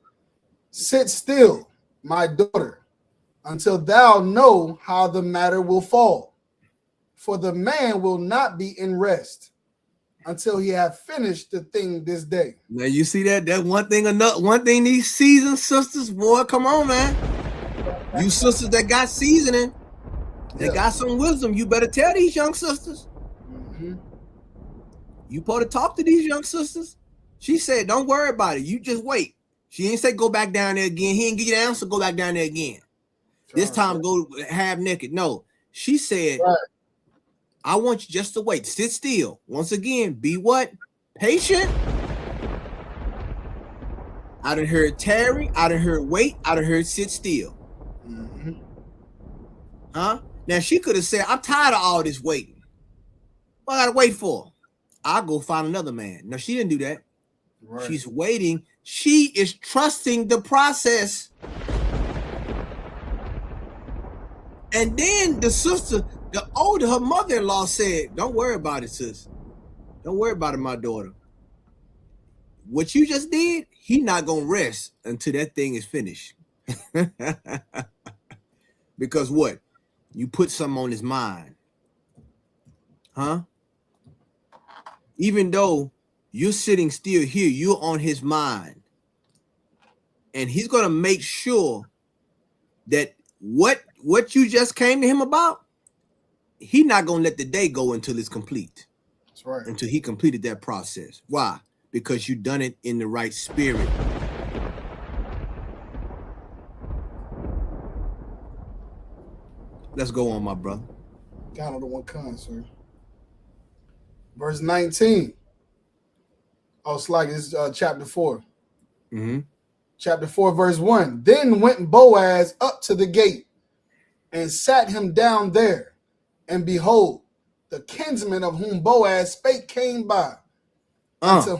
sit still, my daughter, until thou know how the matter will fall. For the man will not be in rest until he have finished the thing this day. Now you see that? That one thing these seasoned sisters, boy, come on, man. You sisters that got seasoning, that got some wisdom, you better tell these young sisters. You supposed to talk to these young sisters. She said, don't worry about it. You just wait. She didn't say go back down there again. He didn't give you the answer, go back down there again. This time go half naked. No, she said, I want you just to wait. Sit still. Once again, be what? Patient. I done heard tarry. I done heard wait. I done heard sit still. Huh? Now she could have said, I'm tired of all this waiting. What I gotta wait for? I'll go find another man. No, she didn't do that. She's waiting. She is trusting the process. And then the sister, her mother-in-law said, don't worry about it, sis. Don't worry about it, my daughter. What you just did, he not going to rest until that thing is finished. Because what? You put something on his mind. Huh? Even though you're sitting still here, you're on his mind. And he's going to make sure that what you just came to him about, he's not going to let the day go until it's complete. That's right. Until he completed that process. Why? Because you done it in the right spirit. Let's go on, my brother. Down on the 1 con, sir. Verse 19. Oh, it's like it's chapter 4. Chapter 4, verse 1. Then went Boaz up to the gate and sat him down there. And behold, the kinsman of whom Boaz spake came by. Unto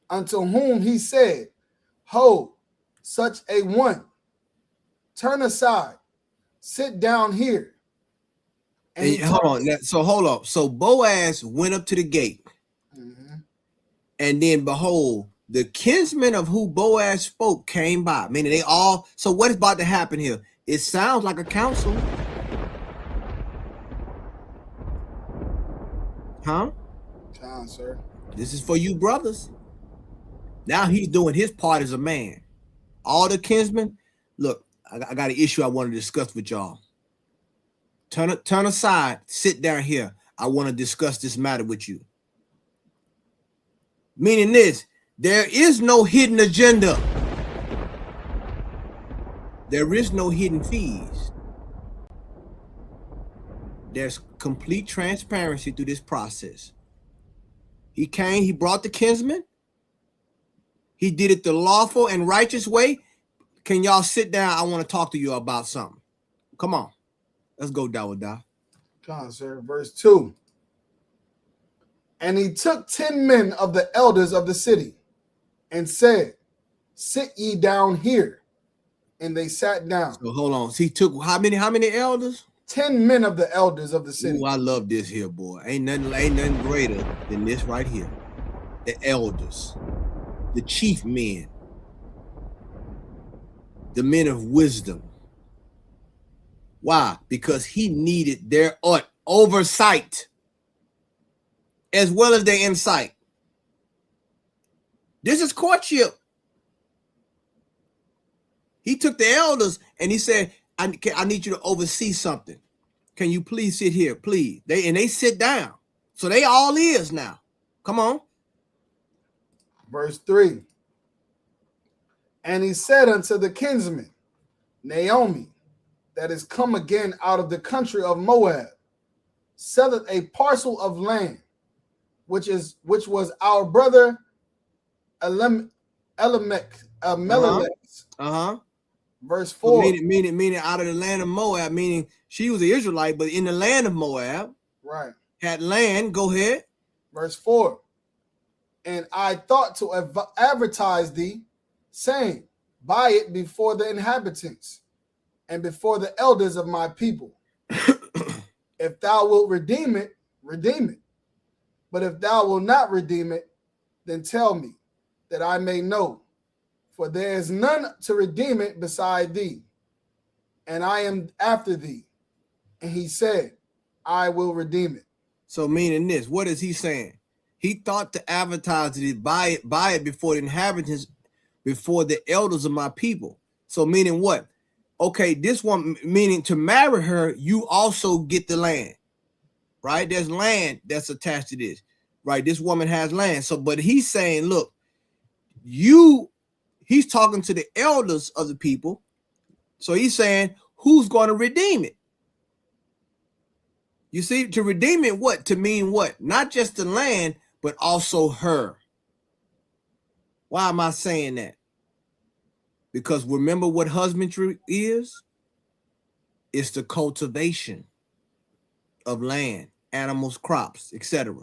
whom he said, Ho, such a one, turn aside, sit down here. And hold on. So Boaz went up to the gate. And then behold, the kinsman of who Boaz spoke came by. Meaning they all. So what is about to happen here? It sounds like a council. Huh? John, sir. This is for you brothers. Now he's doing his part as a man. All the kinsmen. Look, I got an issue I want to discuss with y'all. Turn aside. Sit down here. I want to discuss this matter with you. Meaning this, there is no hidden agenda. There is no hidden fees. There's complete transparency through this process. He came, he brought the kinsman. He did it the lawful and righteous way. Can y'all sit down? I want to talk to you about something. Come on. Let's go, Dawada. John, sir. Verse 2. And he took 10 men of the elders of the city and said, sit ye down here. And they sat down. So hold on. So he took how many elders? 10 men of the elders of the city. Ooh, I love this here, boy. Ain't nothing greater than this right here. The elders, the chief men, the men of wisdom. Why? Because he needed their oversight as well as their insight. This is courtship. He took the elders and he said, I need you to oversee something. Can you please sit here, please? They sit down. So they all is now. Come on. Verse 3. And he said unto the kinsman, Naomi, that is come again out of the country of Moab, selleth a parcel of land, which was our brother Elimelech's. Verse 4. So meaning out of the land of Moab, meaning she was an Israelite, but in the land of Moab, right, had land. Go ahead. Verse 4. And I thought to advertise thee, saying, buy it before the inhabitants and before the elders of my people. If thou wilt redeem it, redeem it. But if thou wilt not redeem it, then tell me, that I may know. For there is none to redeem it beside thee, and I am after thee. And he said, I will redeem it. So meaning this, what is he saying? He thought to advertise it, buy it before the inhabitants, before the elders of my people. So meaning what? Okay, this one meaning to marry her, you also get the land, right? There's land that's attached to this, right? This woman has land. So, but he's saying, look, he's talking to the elders of the people. So he's saying, who's going to redeem it? You see, to redeem it, what? To mean what? Not just the land, but also her. Why am I saying that? Because remember what husbandry is? It's the cultivation of land, animals, crops, etc.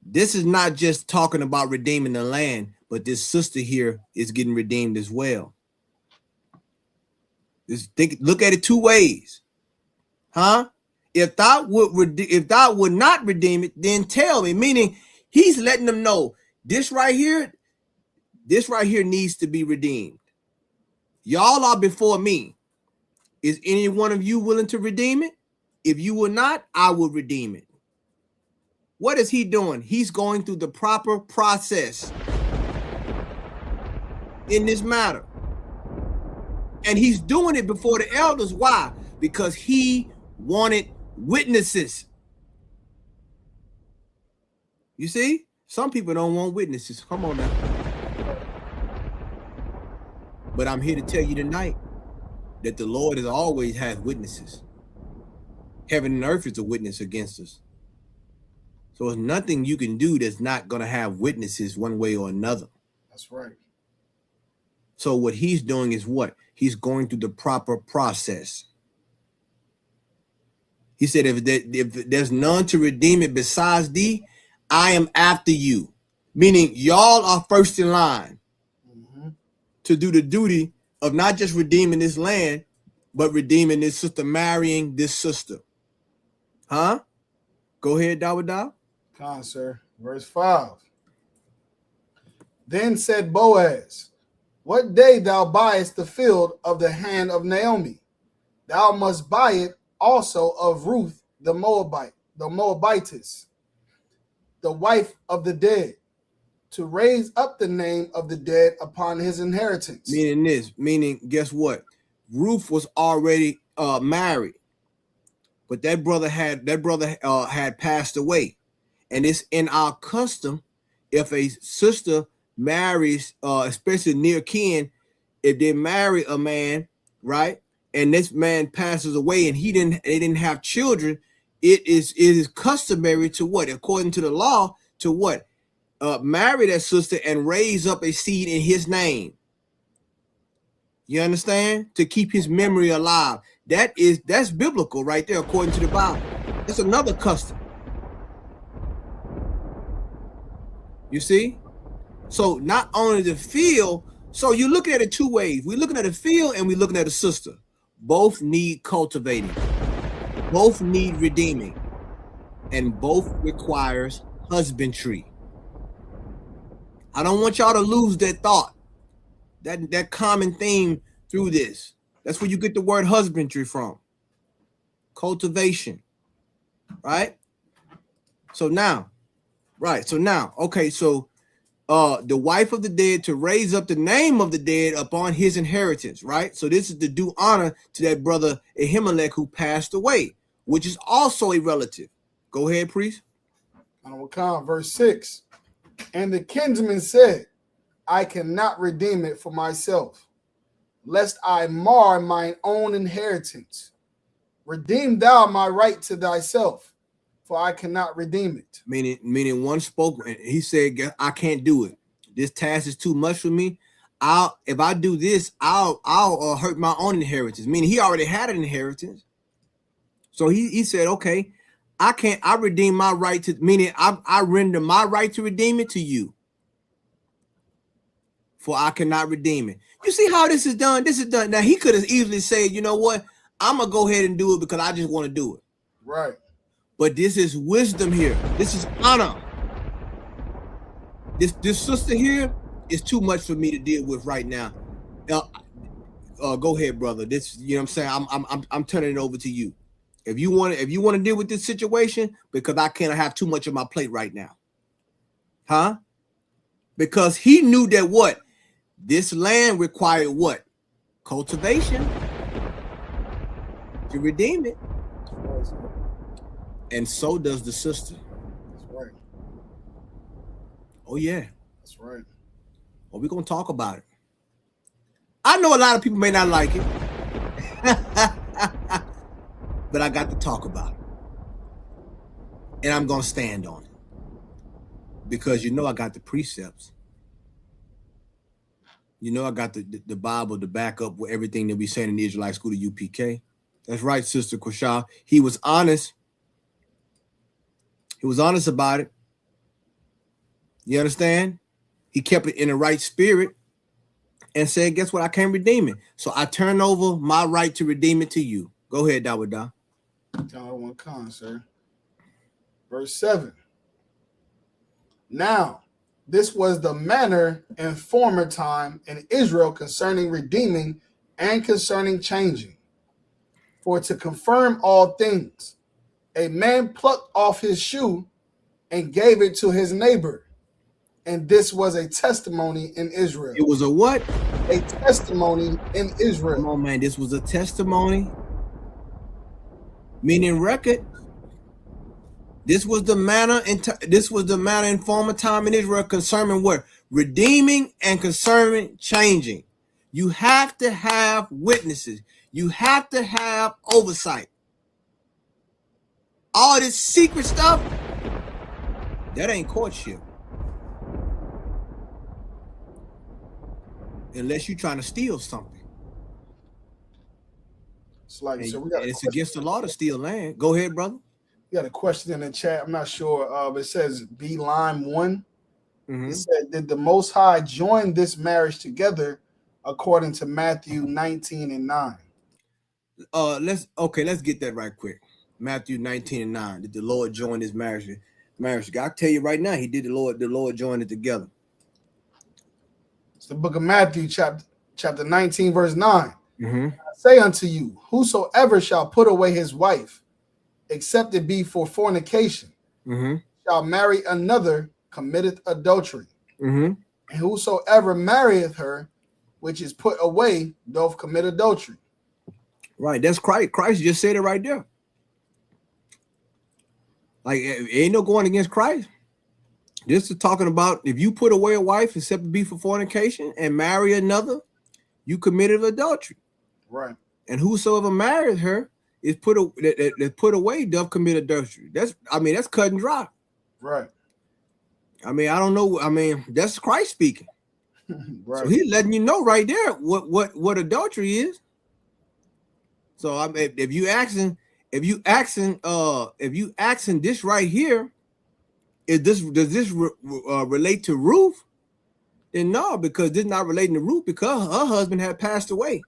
This is not just talking about redeeming the land, but this sister here is getting redeemed as well. Look at it two ways. Huh? If thou would not redeem it, then tell me. Meaning he's letting them know this right here needs to be redeemed. Y'all are before me. Is any one of you willing to redeem it? If you will not, I will redeem it. What is he doing? He's going through the proper process in this matter. And he's doing it before the elders. Why? Because he wanted witnesses. You see? Some people don't want witnesses. Come on now. But I'm here to tell you tonight that the Lord has always had witnesses. Heaven and earth is a witness against us. So there's nothing you can do that's not going to have witnesses one way or another. That's right. So what he's doing is what? He's going through the proper process. He said, if there's none to redeem it besides thee, I am after you. Meaning y'all are first in line to do the duty of not just redeeming this land, but redeeming this sister, marrying this sister. Huh? Go ahead, Dawadah. Come on, sir. Verse 5. Then said Boaz, what day thou buyest the field of the hand of Naomi, thou must buy it also of Ruth the Moabitess, the wife of the dead, to raise up the name of the dead upon his inheritance. Meaning, guess what? Ruth was already married, but that brother had passed away, and it's in our custom if a sister marries, especially near kin, if they marry a man, right, and this man passes away and they didn't have children, it is customary to what, according to the law, to what, marry that sister and raise up a seed in his name. You understand? To keep his memory alive. That's biblical right there, according to the Bible. That's another custom. You see? So not only the field, so you're looking at it two ways. We're looking at a field and we're looking at a sister. both need cultivating, both need redeeming, and both requires husbandry. I don't want y'all to lose that thought, that common theme through this. That's where you get the word husbandry from. Cultivation, right? So now, okay, so the wife of the dead to raise up the name of the dead upon his inheritance, right? So this is to do honor to that brother Ahimelech who passed away, which is also a relative. Go ahead, priest. Verse 6. And the kinsman said, I cannot redeem it for myself, lest I mar mine own inheritance. Redeem thou my right to thyself, for I cannot redeem it. Meaning one spoke, and he said, I can't do it. This task is too much for me. If I do this, I'll hurt my own inheritance. Meaning he already had an inheritance. So he said, okay, I redeem my right to, meaning I render my right to redeem it to you. For I cannot redeem it. You see how this is done? This is done. Now he could have easily said, you know what? I'm gonna go ahead and do it because I just want to do it. Right. But this is wisdom here. This is honor. This sister here is too much for me to deal with right now. Go ahead, brother. This, you know what I'm saying? I'm turning it over to you. If you want to deal with this situation, because I can't have too much on my plate right now. Huh? Because he knew that what? This land required what? Cultivation to redeem it. And so does the sister. That's right. Oh, yeah. That's right. Well, we're going to talk about it. I know a lot of people may not like it. But I got to talk about it. And I'm going to stand on it. Because you know I got the precepts. You know I got the Bible to back up with everything that we saying in the Israelite School of UPK. That's right, Sister Courtship. He was honest. He was honest about it. You understand? He kept it in the right spirit and said, guess what? I can't redeem it. So I turn over my right to redeem it to you. Go ahead, Dawada. One con, sir. Verse 7. Now, this was the manner in former time in Israel concerning redeeming and concerning changing. For to confirm all things, a man plucked off his shoe and gave it to his neighbor. And this was a testimony in Israel. It was a what? A testimony in Israel. Come on, man. This was a testimony. Meaning record. This was the manner in former time in Israel concerning what? Redeeming and concerning changing. You have to have witnesses. You have to have oversight. All this secret stuff, that ain't courtship. Unless you're trying to steal something. It's like, so it's against the law to steal land. Go ahead, brother. We got a question in the chat. I'm not sure. But it says B Lime 1. It said, did the Most High join this marriage together according to Matthew 19 and 9? Let's get that right quick. Matthew 19 and 9. Did the Lord join his marriage? I tell you right now, he did. The Lord joined it together. It's the book of Matthew, chapter 19, verse 9. I say unto you, whosoever shall put away his wife, except it be for fornication, shall marry another, committeth adultery. And whosoever marrieth her, which is put away, doth commit adultery. Right, that's Christ. Christ just said it right there. Like, ain't no going against Christ. This is talking about if you put away a wife, except it be for fornication, and marry another, you committed adultery. Right. And whosoever married her is put away, doth commit adultery. That's cut and dry. Right. I mean, I don't know. I mean, that's Christ speaking. Right. So he's letting you know right there what adultery is. So I mean, if you asking this right here, does this relate to Ruth? Then no, because this is not relating to Ruth because her husband had passed away.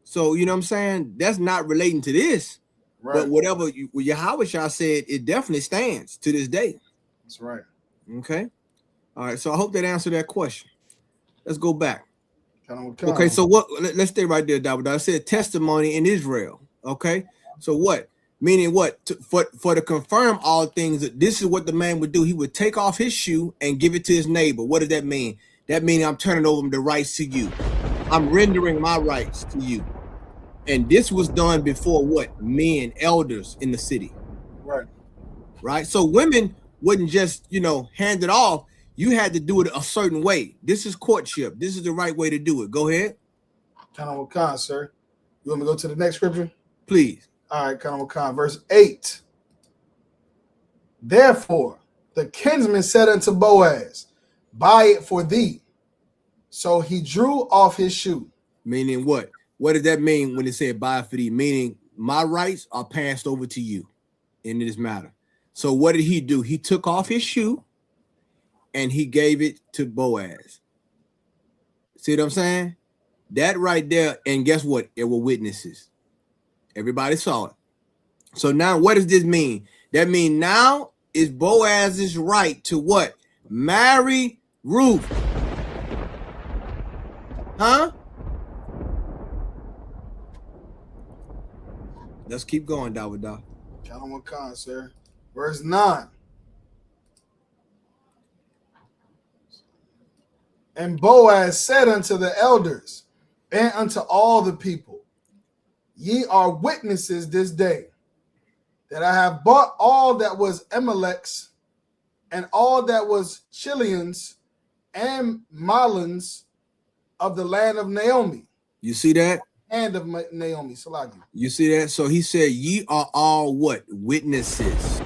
So you know what I'm saying? That's not relating to this. Right. But whatever Yahweh Shah said, it definitely stands to this day. That's right. Okay. All right. So I hope that answered that question. Let's go back. Kind Okay. So what? Let's stay right there, David. I said testimony in Israel. Okay. So what? Meaning what? For to confirm all things, that this is what the man would do. He would take off his shoe and give it to his neighbor. What does that mean? That means I'm turning over the rights to you. I'm rendering my rights to you. And this was done before what? Men, elders in the city. Right. Right. So women wouldn't just, hand it off. You had to do it a certain way. This is courtship. This is the right way to do it. Go ahead. Kind, sir. You want me to go to the next scripture? Please. All right, kind, verse 8. Therefore, the kinsman said unto Boaz, buy it for thee. So he drew off his shoe. Meaning what? What does that mean when it said buy it for thee? Meaning my rights are passed over to you in this matter. So what did he do? He took off his shoe and he gave it to Boaz. See what I'm saying? That right there. And guess what? It were witnesses. Everybody saw it. So now what does this mean? That means now is Boaz's right to what? Marry Ruth. Huh? Let's keep going, Dawada. Kind, sir. Verse 9. And Boaz said unto the elders and unto all the people, ye are witnesses this day that I have bought all that was Amalek's and all that was Chilian's and Mahlon's of the land of Naomi. You see that? And of Naomi. Salagi. You see that? So he said, ye are all what? Witnesses.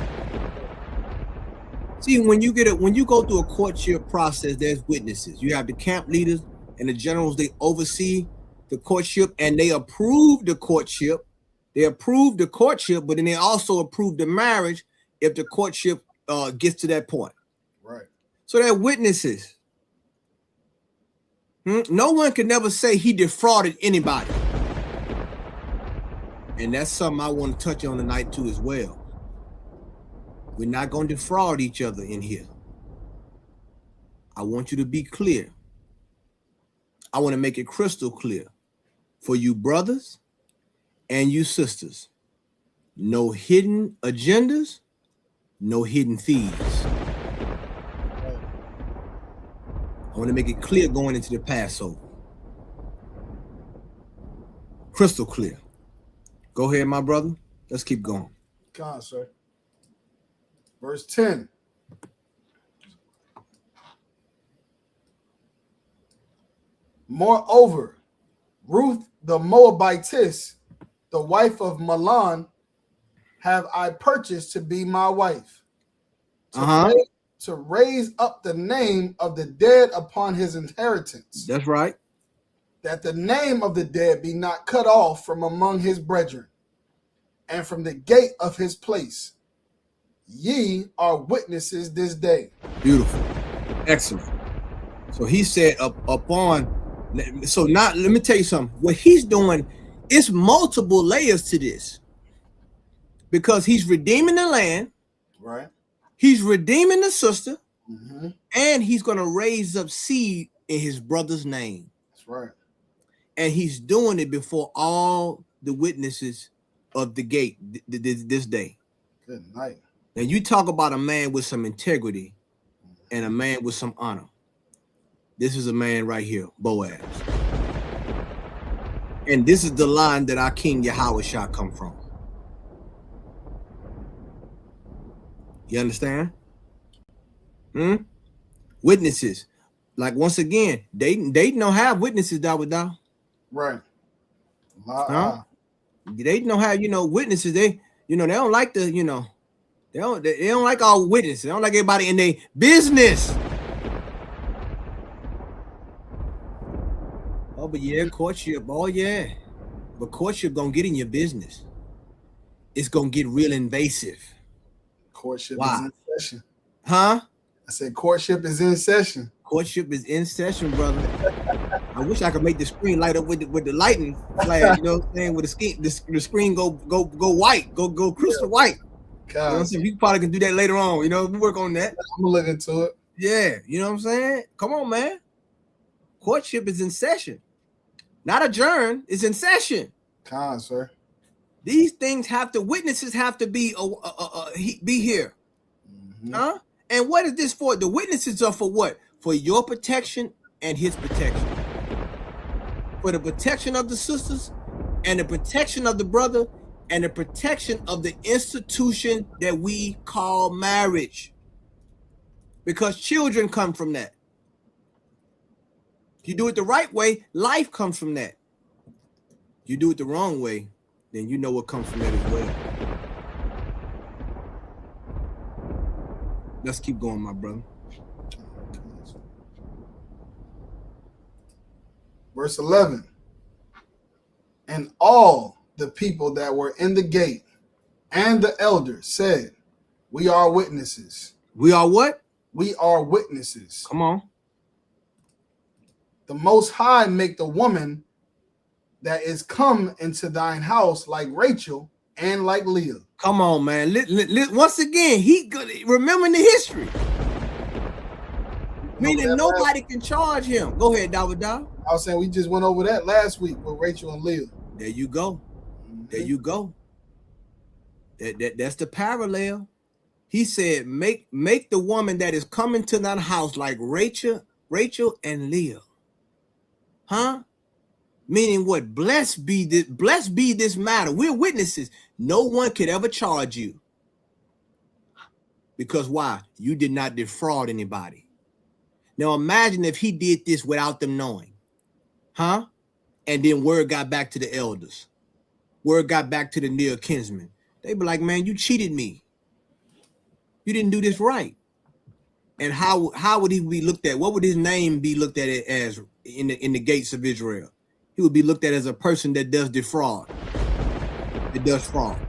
See, when you go through a courtship process, there's witnesses. You have the camp leaders and the generals, they oversee the courtship and they approve the courtship. They approve the courtship, but then they also approve the marriage if the courtship gets to that point. Right. So they're witnesses. No one can never say he defrauded anybody. And that's something I want to touch on tonight too as well. We're not going to defraud each other in here. I want you to be clear. I want to make it crystal clear for you brothers and you sisters. No hidden agendas, no hidden thieves. I want to make it clear going into the Passover. Crystal clear. Go ahead, my brother. Let's keep going. Come on, sir. Verse 10. Moreover, Ruth the Moabitess, the wife of Mahlon, have I purchased to be my wife, to raise up the name of the dead upon his inheritance. That's right. That the name of the dead be not cut off from among his brethren, and from the gate of his place. Ye are witnesses this day. Beautiful. Excellent. So he said upon, so now let me tell you something. What he's doing, it's multiple layers to this. Because he's redeeming the land. Right. He's redeeming the sister. Mm-hmm. And he's going to raise up seed in his brother's name. That's right. And he's doing it before all the witnesses of the gate this day. Good night. Now you talk about a man with some integrity and a man with some honor. This is a man right here, Boaz. And this is the line that our King Yahweh Shah come from. You understand? Witnesses. Like once again, they don't have witnesses, Dawada. Right. They don't have, witnesses. They don't like the, they don't like all witnesses. They don't like everybody in their business. Oh, but yeah, courtship. Oh, yeah. But courtship gonna get in your business. It's gonna get real invasive. Courtship Wow. is in session. Huh? I said courtship is in session. Courtship is in session, brother. I wish I could make the screen light up with the lightning flash. You know what I'm saying? With the screen go white, go crystal white. You know what I'm saying? You probably can do that later on. You know, we work on that. I'm gonna look into it. Yeah, you know what I'm saying? Come on, man. Courtship is in session, not adjourned. It's in session. Sir. These things witnesses have to be here. Huh? And what is this for? The witnesses are for what? For your protection and his protection. For the protection of the sisters and the protection of the brother and the protection of the institution that we call marriage. Because children come from that. If you do it the right way, life comes from that. If you do it the wrong way, then you know what comes from that as well. Let's keep going, my brother. Verse 11. And all the people that were in the gate and the elders said, we are witnesses. We are what? We are witnesses. Come on. The Most High make the woman that is come into thine house like Rachel and like Leah. Come on, man. Once again, he good. Remembering the history. Meaning nobody can charge him. Go ahead, David. I was saying we just went over that last week with Rachel and Leah. There you go. There you go. That's the parallel. He said, make the woman that is coming to that house like Rachel and Leah. Huh? Meaning what? Blessed be this matter. We're witnesses. No one could ever charge you. Because why? You did not defraud anybody. Now imagine if he did this without them knowing. Huh? And then word got back to the elders. Word got back to the near kinsmen. They'd be like, man, you cheated me. You didn't do this right. And how would he be looked at? What would his name be looked at as in the gates of Israel? He would be looked at as a person that does defraud. It does fraud.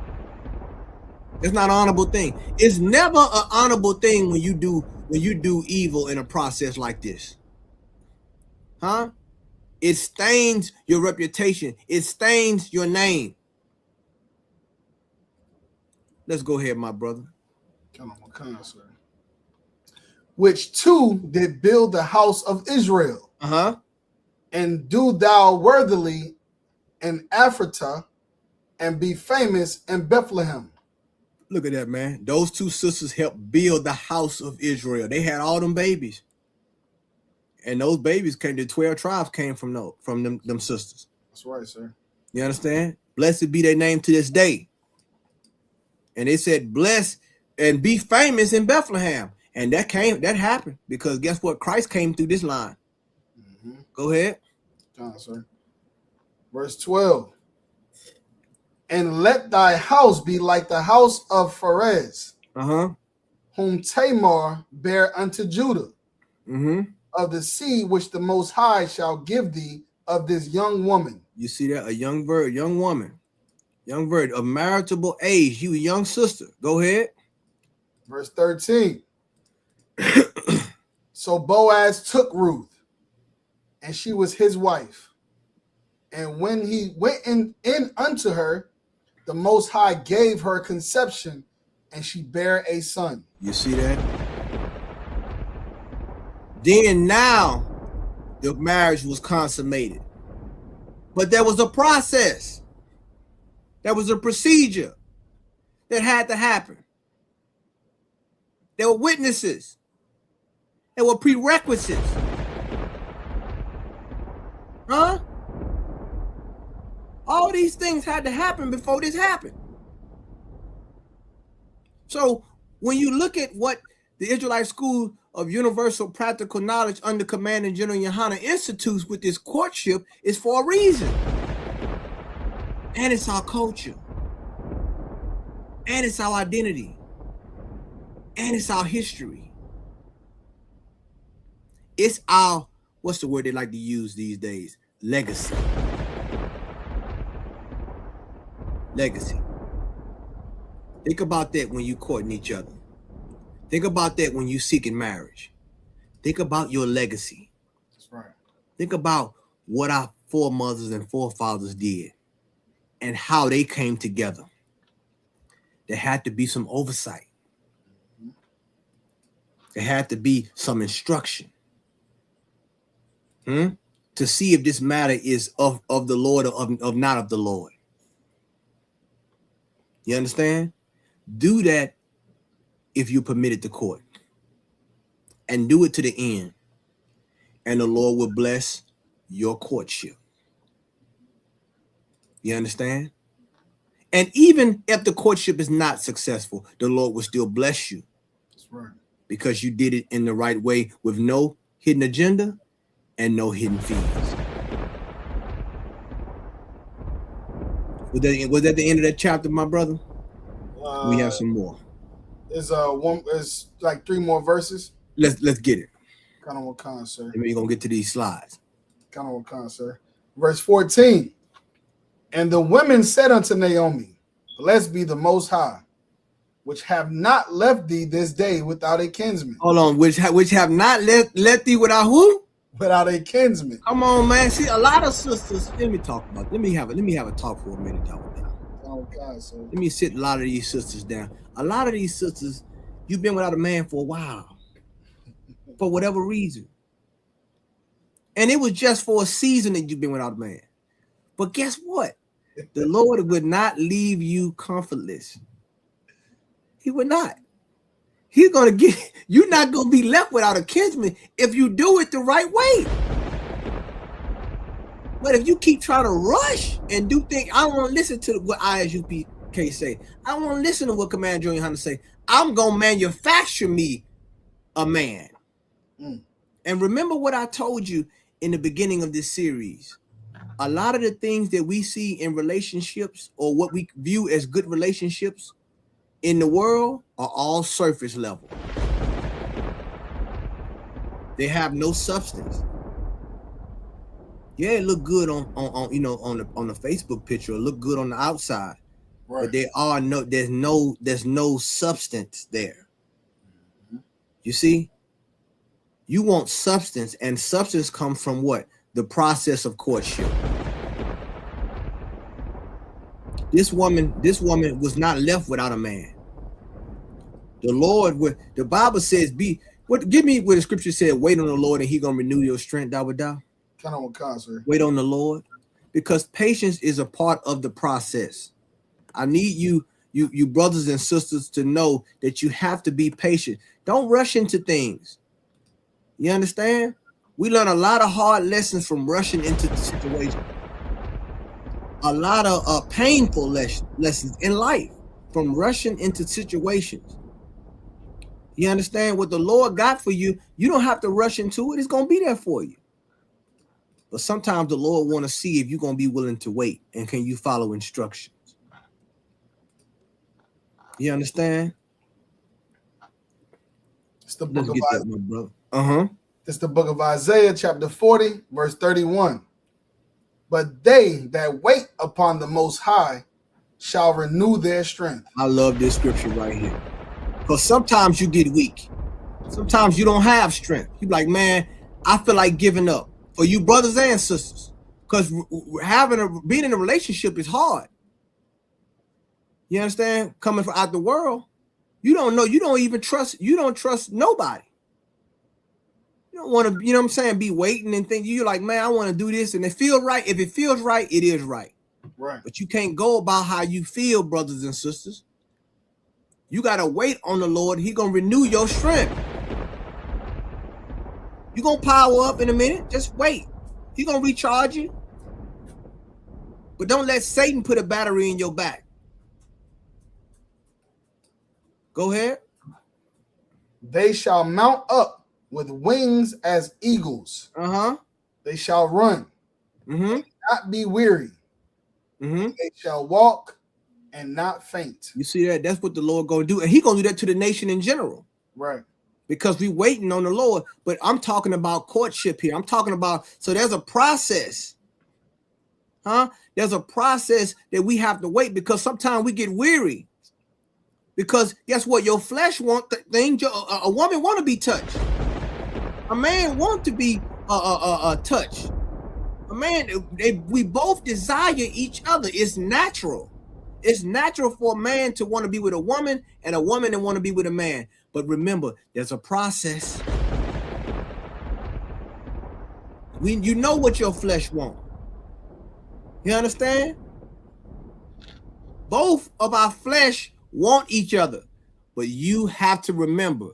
It's not an honorable thing. It's never an honorable thing when you do evil in a process like this. Huh? It stains your reputation. It stains your name. Let's go ahead, my brother. Come on, sir. Which two did build the house of Israel? Uh-huh. And do thou worthily in Ephratah and be famous in Bethlehem. Look at that, man. Those two sisters helped build the house of Israel. They had all them babies. And those babies the 12 tribes came from them sisters. That's right, sir. You understand? Blessed be their name to this day. And they said, bless and be famous in Bethlehem. And that happened because guess what? Christ came through this line. Mm-hmm. Go ahead. Sir. Verse 12. And let thy house be like the house of Pharez, whom Tamar bare unto Judah, of the seed which the Most High shall give thee of this young woman. You see that? A young woman, of marriageable age. You a young sister. Go ahead. Verse 13. So Boaz took Ruth, and she was his wife. And when he went in unto her, the Most High gave her conception, and she bare a son. You see that? Then now the marriage was consummated. But there was a process. There was a procedure that had to happen. There were witnesses. There were prerequisites. Huh? All these things had to happen before this happened. So when you look at what the Israelite School of Universal Practical Knowledge under Commanding General Yohana institutes with this courtship, is for a reason. And it's our culture. And it's our identity. And it's our history. It's our, what's the word they like to use these days? Legacy. Legacy. Think about that when you courting each other. Think about that when you seeking marriage. Think about your legacy. That's right. Think about what our foremothers and forefathers did and how they came together. There had to be some oversight. There had to be some instruction to see if this matter is of the Lord or of not of the Lord. You understand? Do that if you permitted to court. And do it to the end. And the Lord will bless your courtship. You understand? And even if the courtship is not successful, the Lord will still bless you. That's right. Because you did it in the right way with no hidden agenda and no hidden fees. Was that the end of that chapter, my brother? We have some more. Is like 3 more verses. Let's get it. Kind of what kind, sir. And we're gonna get to these slides. Kind of what kind, sir. Verse 14. And the women said unto Naomi, blessed be the Most High, which have not left thee this day without a kinsman. Hold on, which have not left thee without who? Without a kinsman. Come on, man. See, a lot of sisters. Let me talk about. Let me have a talk for a minute, dog. Oh God, sir. Let me sit a lot of these sisters down. A lot of these sisters, you've been without a man for a while, for whatever reason, and it was just for a season that you've been without a man. But guess what? The Lord would not leave you comfortless. He would not. He's gonna get you're not gonna be left without a kinsman if you do it the right way. But if you keep trying to rush and do things, I don't want to listen to what ISUPK say. I don't want to listen to what Commander Junior Hunter say. I'm gonna manufacture me a man. And remember what I told you in the beginning of this series. A lot of the things that we see in relationships or what we view as good relationships in the world are all surface level. They have no substance. Yeah, it look good on the Facebook picture, it look good on the outside. Right. But there's no substance there. You see? You want substance, and substance comes from what? The process of courtship. This woman was not left without a man. The Bible says, give me what the scripture said, wait on the Lord and he gonna renew your strength, Dawada. Kind of what concert. Wait on the Lord, because patience is a part of the process. I need you brothers and sisters to know that you have to be patient. Don't rush into things. You understand? We learn a lot of hard lessons from rushing into the situation. A lot of painful lessons in life from rushing into situations. You understand what the Lord got for you? You don't have to rush into it. It's going to be there for you. But sometimes the Lord want to see if you're going to be willing to wait and can you follow instructions. You understand? It's the book of Isaiah. My brother. It's the book of Isaiah, chapter 40, verse 31. But they that wait upon the Most High shall renew their strength. I love this scripture right here. Because sometimes you get weak. Sometimes you don't have strength. You're like, man, I feel like giving up. For you brothers and sisters. Because being in a relationship is hard. You understand? Coming from out the world, you don't know. You don't trust nobody. You don't want to, you know what I'm saying, be waiting and think you're like, man, I want to do this. And it feels right. If it feels right, it is right. Right. But you can't go about how you feel, brothers and sisters. You got to wait on the Lord. He's going to renew your strength. You're going to power up in a minute. Just wait. He's going to recharge you. But don't let Satan put a battery in your back. Go ahead. They shall mount up with wings as eagles. They shall run, not be weary. They shall walk and not faint. You see that? That's what the Lord gonna do, and He gonna do that to the nation in general, right? Because we waiting on the Lord. But I'm talking about courtship here. I'm talking about, so there's a process, There's a process that we have to wait, because sometimes we get weary. Because guess what? Your flesh want things. A woman want to be touched. A man want to be touched. Man, we both desire each other. It's natural. It's natural for a man to want to be with a woman and a woman to want to be with a man. But remember, there's a process. You know what your flesh wants. You understand? Both of our flesh want each other. But you have to remember,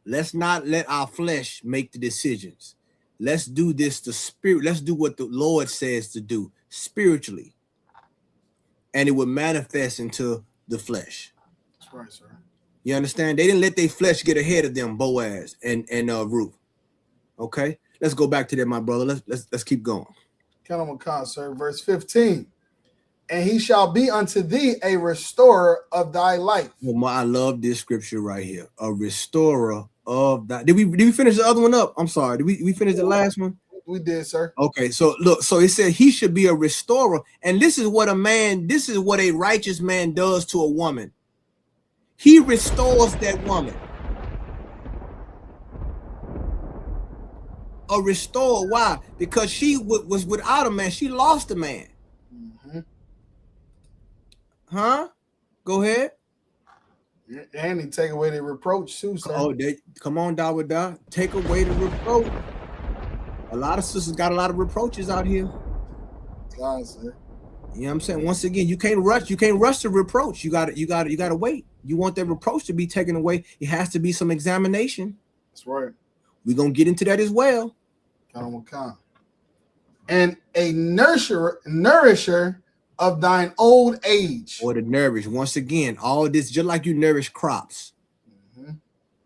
let's not let our flesh make the decisions. Let's do this to spirit. Let's do what the Lord says to do spiritually. And it will manifest into the flesh. That's right, sir. You understand? They didn't let their flesh get ahead of them, Boaz and Ruth. Okay? Let's go back to that, my brother. Let's keep going. Count on account, sir. Verse 15. And he shall be unto thee a restorer of thy life. Well, I love this scripture right here. A restorer of that. Did we finish the other one up? I'm sorry. Did we finish the last one? We did, sir. Okay, so look, so it said he should be a restorer. And this is what a righteous man does to a woman. He restores that woman. A restorer. Why? Because she was without a man. She lost a man. Mm-hmm. Huh? Go ahead. And he take away the reproach too, sir. Oh, come on, Dawada. Take away the reproach. A lot of sisters got a lot of reproaches out here. God, sir. You know what I'm saying? Once again, you can't rush the reproach. You gotta wait. You want that reproach to be taken away. It has to be some examination. That's right. We're gonna get into that as well. And a nourisher of thine old age. Or to nourish. Once again, all this, just like you nourish crops. Mm-hmm.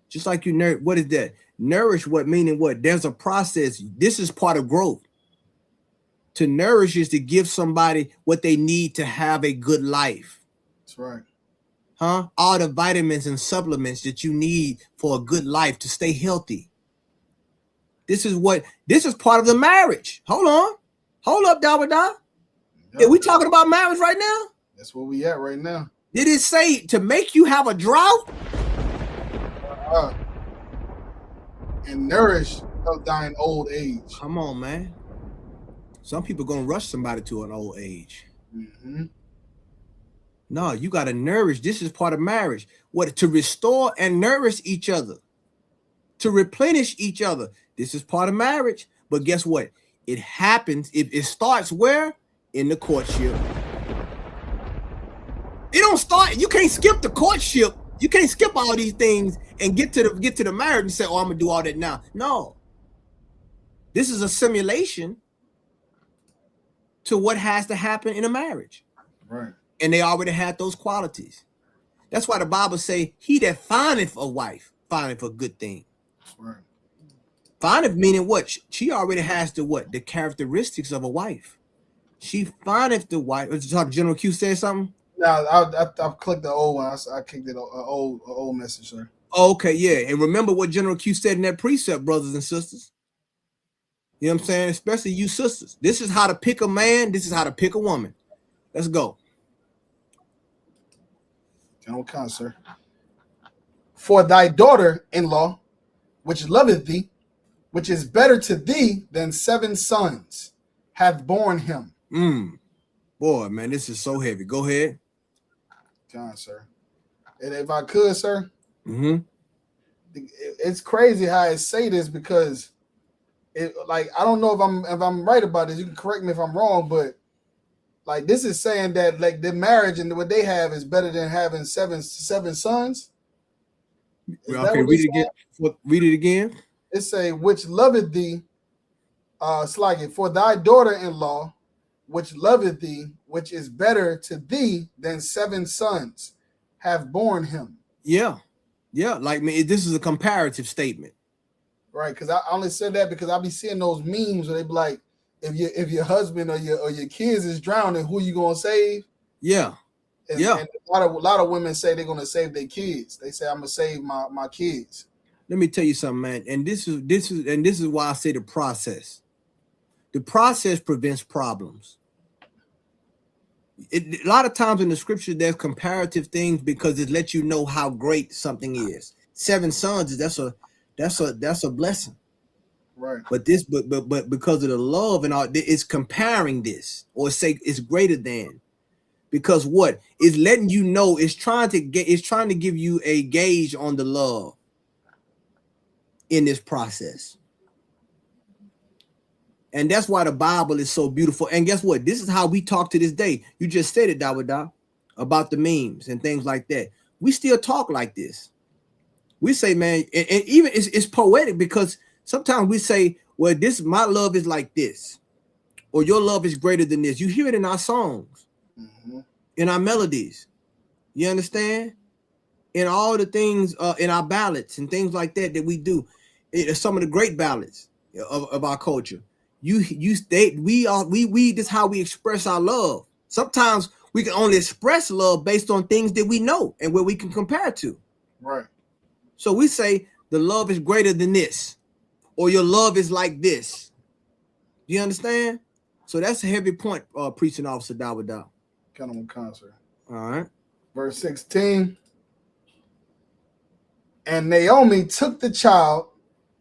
Just like you nourish, what is that? Nourish what? Meaning what? There's a process. This is part of growth. To nourish is to give somebody what they need to have a good life. That's right. Huh? All the vitamins and supplements that you need for a good life to stay healthy. This is part of the marriage. Hold up, Dawada. Are we talking about marriage right now? That's where we at right now. Did it say to make you have a drought? And nourish of thine old age. Come on, man. Some people gonna rush somebody to an old age. Mm-hmm. No, you gotta nourish. This is part of marriage. What? To restore and nourish each other, to replenish each other. This is part of marriage. But guess what? It happens. It starts where? In the courtship. It don't start. You can't skip the courtship. You can't skip all these things and get to the marriage and say, "Oh, I'm gonna do all that now." No. This is a simulation to what has to happen in a marriage. Right. And they already had those qualities. That's why the Bible say, "He that findeth a wife findeth a good thing." Right. Findeth meaning what? She already has the characteristics of a wife. She findeth the wife. General Q said something? No, I clicked the old one. I kicked it old message, sir. Okay, yeah. And remember what General Q said in that precept, brothers and sisters. You know what I'm saying? Especially you sisters. This is how to pick a man. This is how to pick a woman. Let's go. General Khan, sir. For thy daughter-in-law, which loveth thee, which is better to thee than 7 sons, hath borne him. Boy, man, this is so heavy. Go ahead. John, sir. And if I could, sir, it's crazy how I say this because I don't know if I'm right about this. You can correct me if I'm wrong, but like this is saying that like the marriage and what they have is better than having seven sons. Okay, read it again. Read it again. It say, which loveth thee, for thy daughter-in-law, which loveth thee, which is better to thee than 7 sons, have borne him. Yeah. Like me, this is a comparative statement, right? Because I only said that because I be seeing those memes where they be like, if your husband or your kids is drowning, who you gonna save? Yeah. And a lot of women say they're gonna save their kids. They say I'm gonna save my kids. Let me tell you something, man. And this is why I say the process. The process prevents problems. A lot of times in the scripture, there's comparative things because it lets you know how great something is. 7 sons, that's a blessing. Right. But because of the love and all, it's comparing this, or say it's greater than, because what is letting you know, it's trying to give you a gauge on the love in this process. And that's why the Bible is so beautiful. And guess what? This is how we talk to this day. You just said it, Dawada, about the memes and things like that. We still talk like this. We say, man, and even it's poetic, because sometimes we say, well, my love is like this, or your love is greater than this. You hear it in our songs, in our melodies. You understand? In all the things, in our ballads and things like that we do. Some of the great ballads of our culture. We this is how we express our love. Sometimes we can only express love based on things that we know and where we can compare to. Right. So we say the love is greater than this, or your love is like this. You understand? So that's a heavy point, preaching officer Dawada. Kind of on concert. All right. Verse 16. And Naomi took the child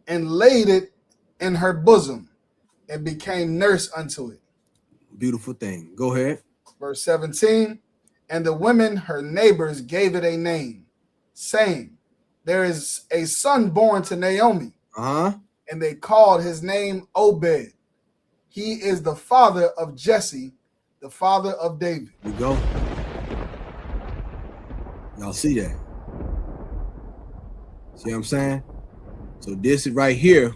and laid it in her bosom and became nurse unto it. Beautiful thing. Go ahead. Verse 17. And the women, her neighbors, gave it a name, saying, there is a son born to Naomi. And they called his name Obed. He is the father of Jesse, the father of David. You go. Y'all see that? See what I'm saying? So this is right here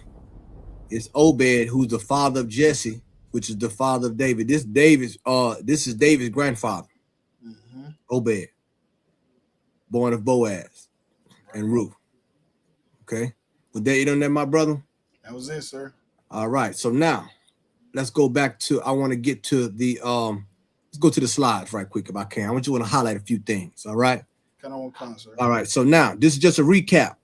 is Obed, who's the father of Jesse, which is the father of David. This is David's grandfather. Obed, born of Boaz and Ruth. Okay. Well, there you done that, my brother? That was it, sir. All right. So now let's go back to, I want to get to the let's go to the slides right quick if I can. I want to highlight a few things. All right. Kind of on concert. All right. So now this is just a recap.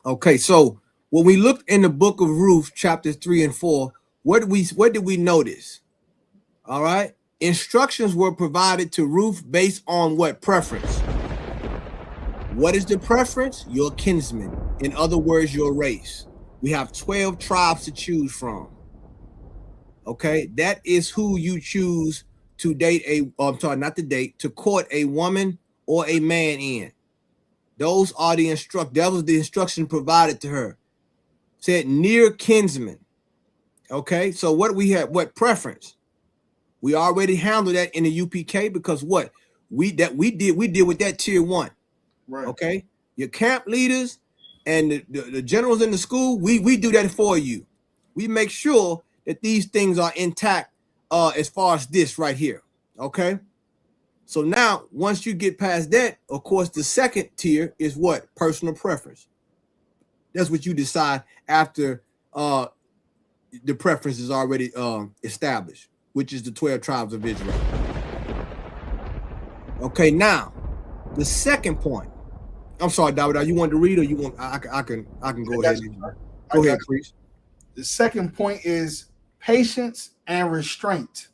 Okay. So when we looked in the book of Ruth, chapters 3 and 4, what did we notice? All right. Instructions were provided to Ruth based on what? Preference. What is the preference? Your kinsman. In other words, your race. We have 12 tribes to choose from. Okay, that is who you choose to date to court a woman or a man in. Those are that was the instruction provided to her. Said near kinsman. Okay, so what we have, what preference? We already handled that in the UPK, because what we did with that tier 1. Right. Okay, your camp leaders and the generals in the school, we do that for you. We make sure that these things are intact as far as this right here. Okay, so now once you get past that, of course, the second tier is what? Personal preference. That's what you decide after the preference is already established, which is the 12 tribes of Israel. Okay, now the second point. I'm sorry, Dawada, you want to read, or you want? I can go ahead. Go ahead, please. The second point is patience and restraint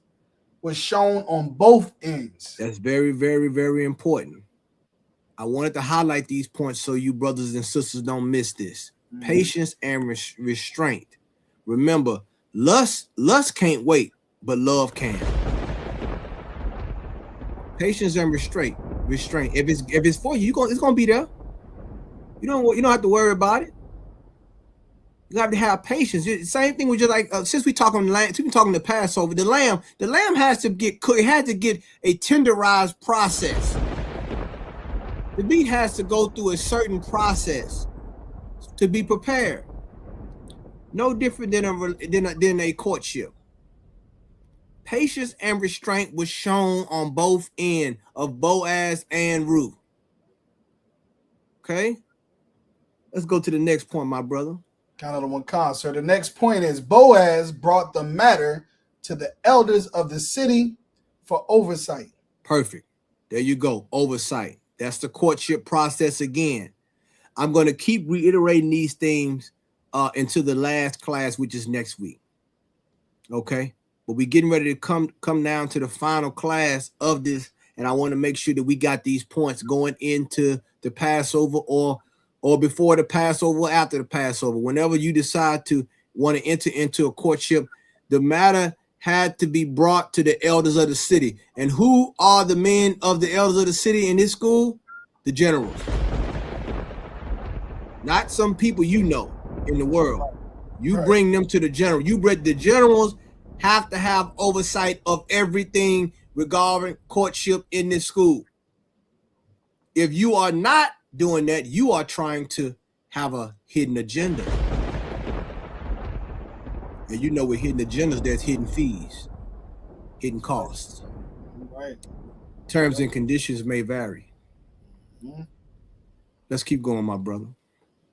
was shown on both ends. That's very, very, very important. I wanted to highlight these points so you brothers and sisters don't miss this. Patience and restraint. Remember, lust can't wait, but love can. Patience and restraint. If it's for you, it's gonna be there. You don't have to worry about it. You have to have patience. Same thing with just like since we talking the lamb, since we talking the Passover, the lamb has to get cooked. It has to get a tenderized process. The meat has to go through a certain process to be prepared. No different than a courtship. Patience and restraint was shown on both ends of Boaz and Ruth. Okay, let's go to the next point, my brother. Kind of the one concert. The next point is Boaz brought the matter to the elders of the city for oversight. Perfect. There you go. Oversight. That's the courtship process again. I'm going to keep reiterating these things into the last class, which is next week. Okay. But we're getting ready to come down to the final class of this, and I want to make sure that we got these points going into the Passover or before the Passover or after the Passover. Whenever you decide to want to enter into a courtship, the matter had to be brought to the elders of the city. And who are the men of the elders of the city in this school? The generals. Not some people you know in the world. You bring them to the general. The generals have to have oversight of everything regarding courtship in this school. If you are not doing that, you are trying to have a hidden agenda. And you know, with hidden agendas, there's hidden fees, hidden costs. Right. Terms and conditions may vary. Let's keep going, my brother.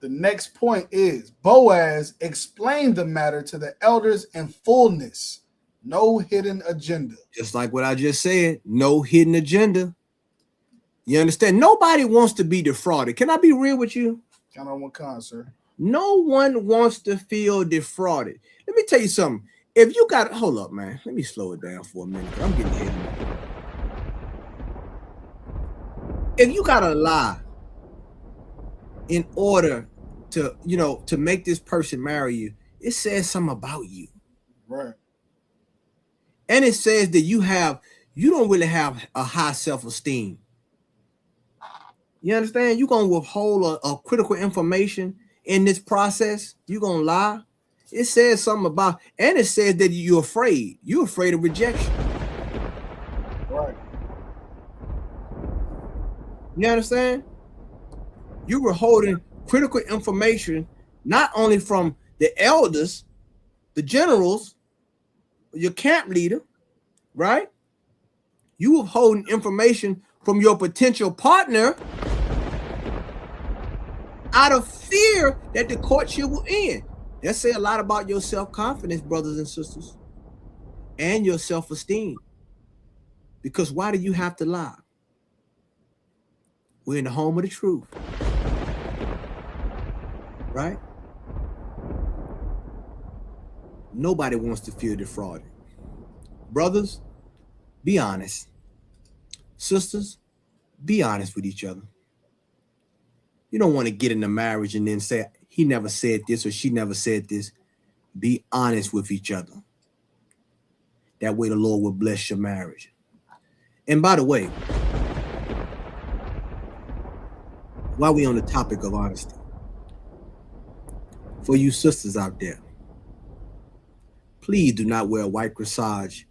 The next point is Boaz explained the matter to the elders in fullness. No hidden agenda. Just like what I just said, no hidden agenda. You understand? Nobody wants to be defrauded. Can I be real with you? Count on one con, sir. No one wants to feel defrauded. Let me tell you something. If you got, hold up, man. Let me slow it down for a minute. I'm getting hidden. If you got to lie in order to, to make this person marry you, it says something about you. Right. And it says that you don't really have a high self-esteem. You understand? You're going to withhold a critical information in this process. You're going to lie. It says something about, and it says that you're afraid. You're afraid of rejection. Right. You understand? You were holding critical information, not only from the elders, the generals, your camp leader, right? You were holding information from your potential partner out of fear that the courtship will end. That say a lot about your self-confidence, brothers and sisters, and your self-esteem. Because why do you have to lie? We're in the home of the truth. Right? Nobody wants to feel defrauded. Brothers, be honest. Sisters, be honest with each other. You don't want to get into marriage and then say, he never said this or she never said this. Be honest with each other. That way the Lord will bless your marriage. And by the way, while we're on the topic of honesty, for you sisters out there, please do not wear a white corsage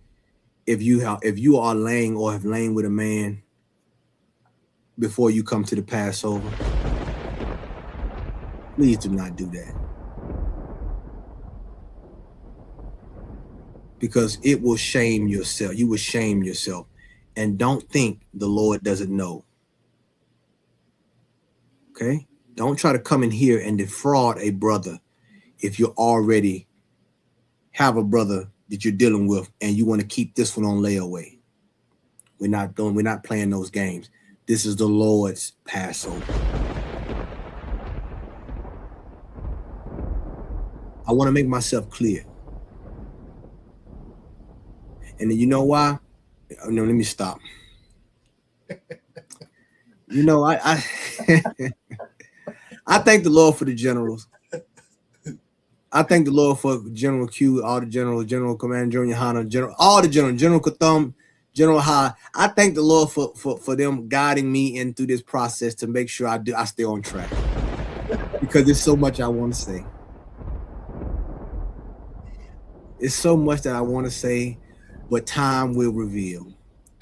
if you are laying or have lain with a man before you come to the Passover. Please do not do that. Because it will shame yourself. You will shame yourself. And don't think the Lord doesn't know. Okay? Don't try to come in here and defraud a brother if you already have a brother that you're dealing with and you want to keep this one on layaway. We're not playing those games. This is the Lord's Passover. I want to make myself clear. And then you know why? No, let me stop. I I thank the Lord for the generals. I thank the Lord for General Q, all the generals, General Commander Junior Hanna, all the generals, General Katham, General Ha. I thank the Lord for them guiding me in through this process to make sure I stay on track. Because there's so much I want to say. It's so much that I want to say, but time will reveal.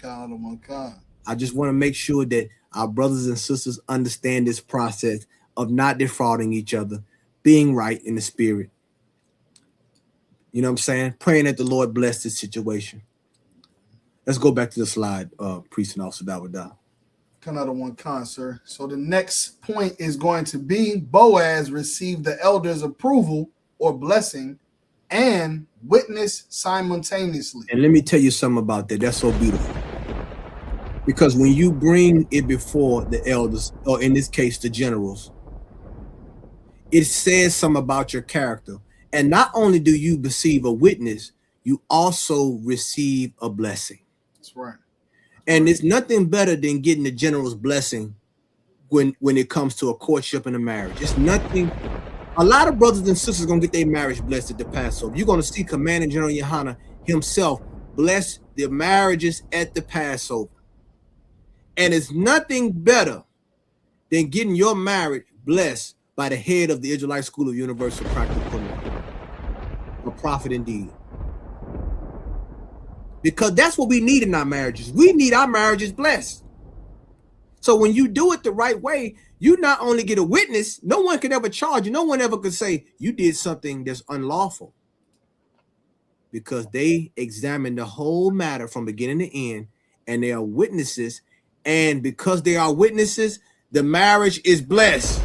I just want to make sure that our brothers and sisters understand this process of not defrauding each other, being right in the spirit. You know what I'm saying? Praying that the Lord bless this situation. Let's go back to the slide, Priest and Officer Dawada. Another one, sir. So the next point is going to be Boaz received the elders' approval or blessing and witness simultaneously. And let me tell you something about that. That's so beautiful. Because when you bring it before the elders, or in this case, the generals, it says something about your character. And not only do you receive a witness, you also receive a blessing. That's right. And it's nothing better than getting the general's blessing when it comes to a courtship and a marriage. It's nothing A lot of brothers and sisters gonna get their marriage blessed at the Passover. You're gonna see Commanding General Yohana himself bless the marriages at the Passover. And it's nothing better than getting your marriage blessed by the head of the Israelite School of Universal Practical Knowledge, a prophet indeed. Because that's what we need in our marriages. We need our marriages blessed. So when you do it the right way, you not only get a witness, no one can ever charge you. No one ever could say you did something that's unlawful, because they examine the whole matter from beginning to end, and they are witnesses. And because they are witnesses, the marriage is blessed.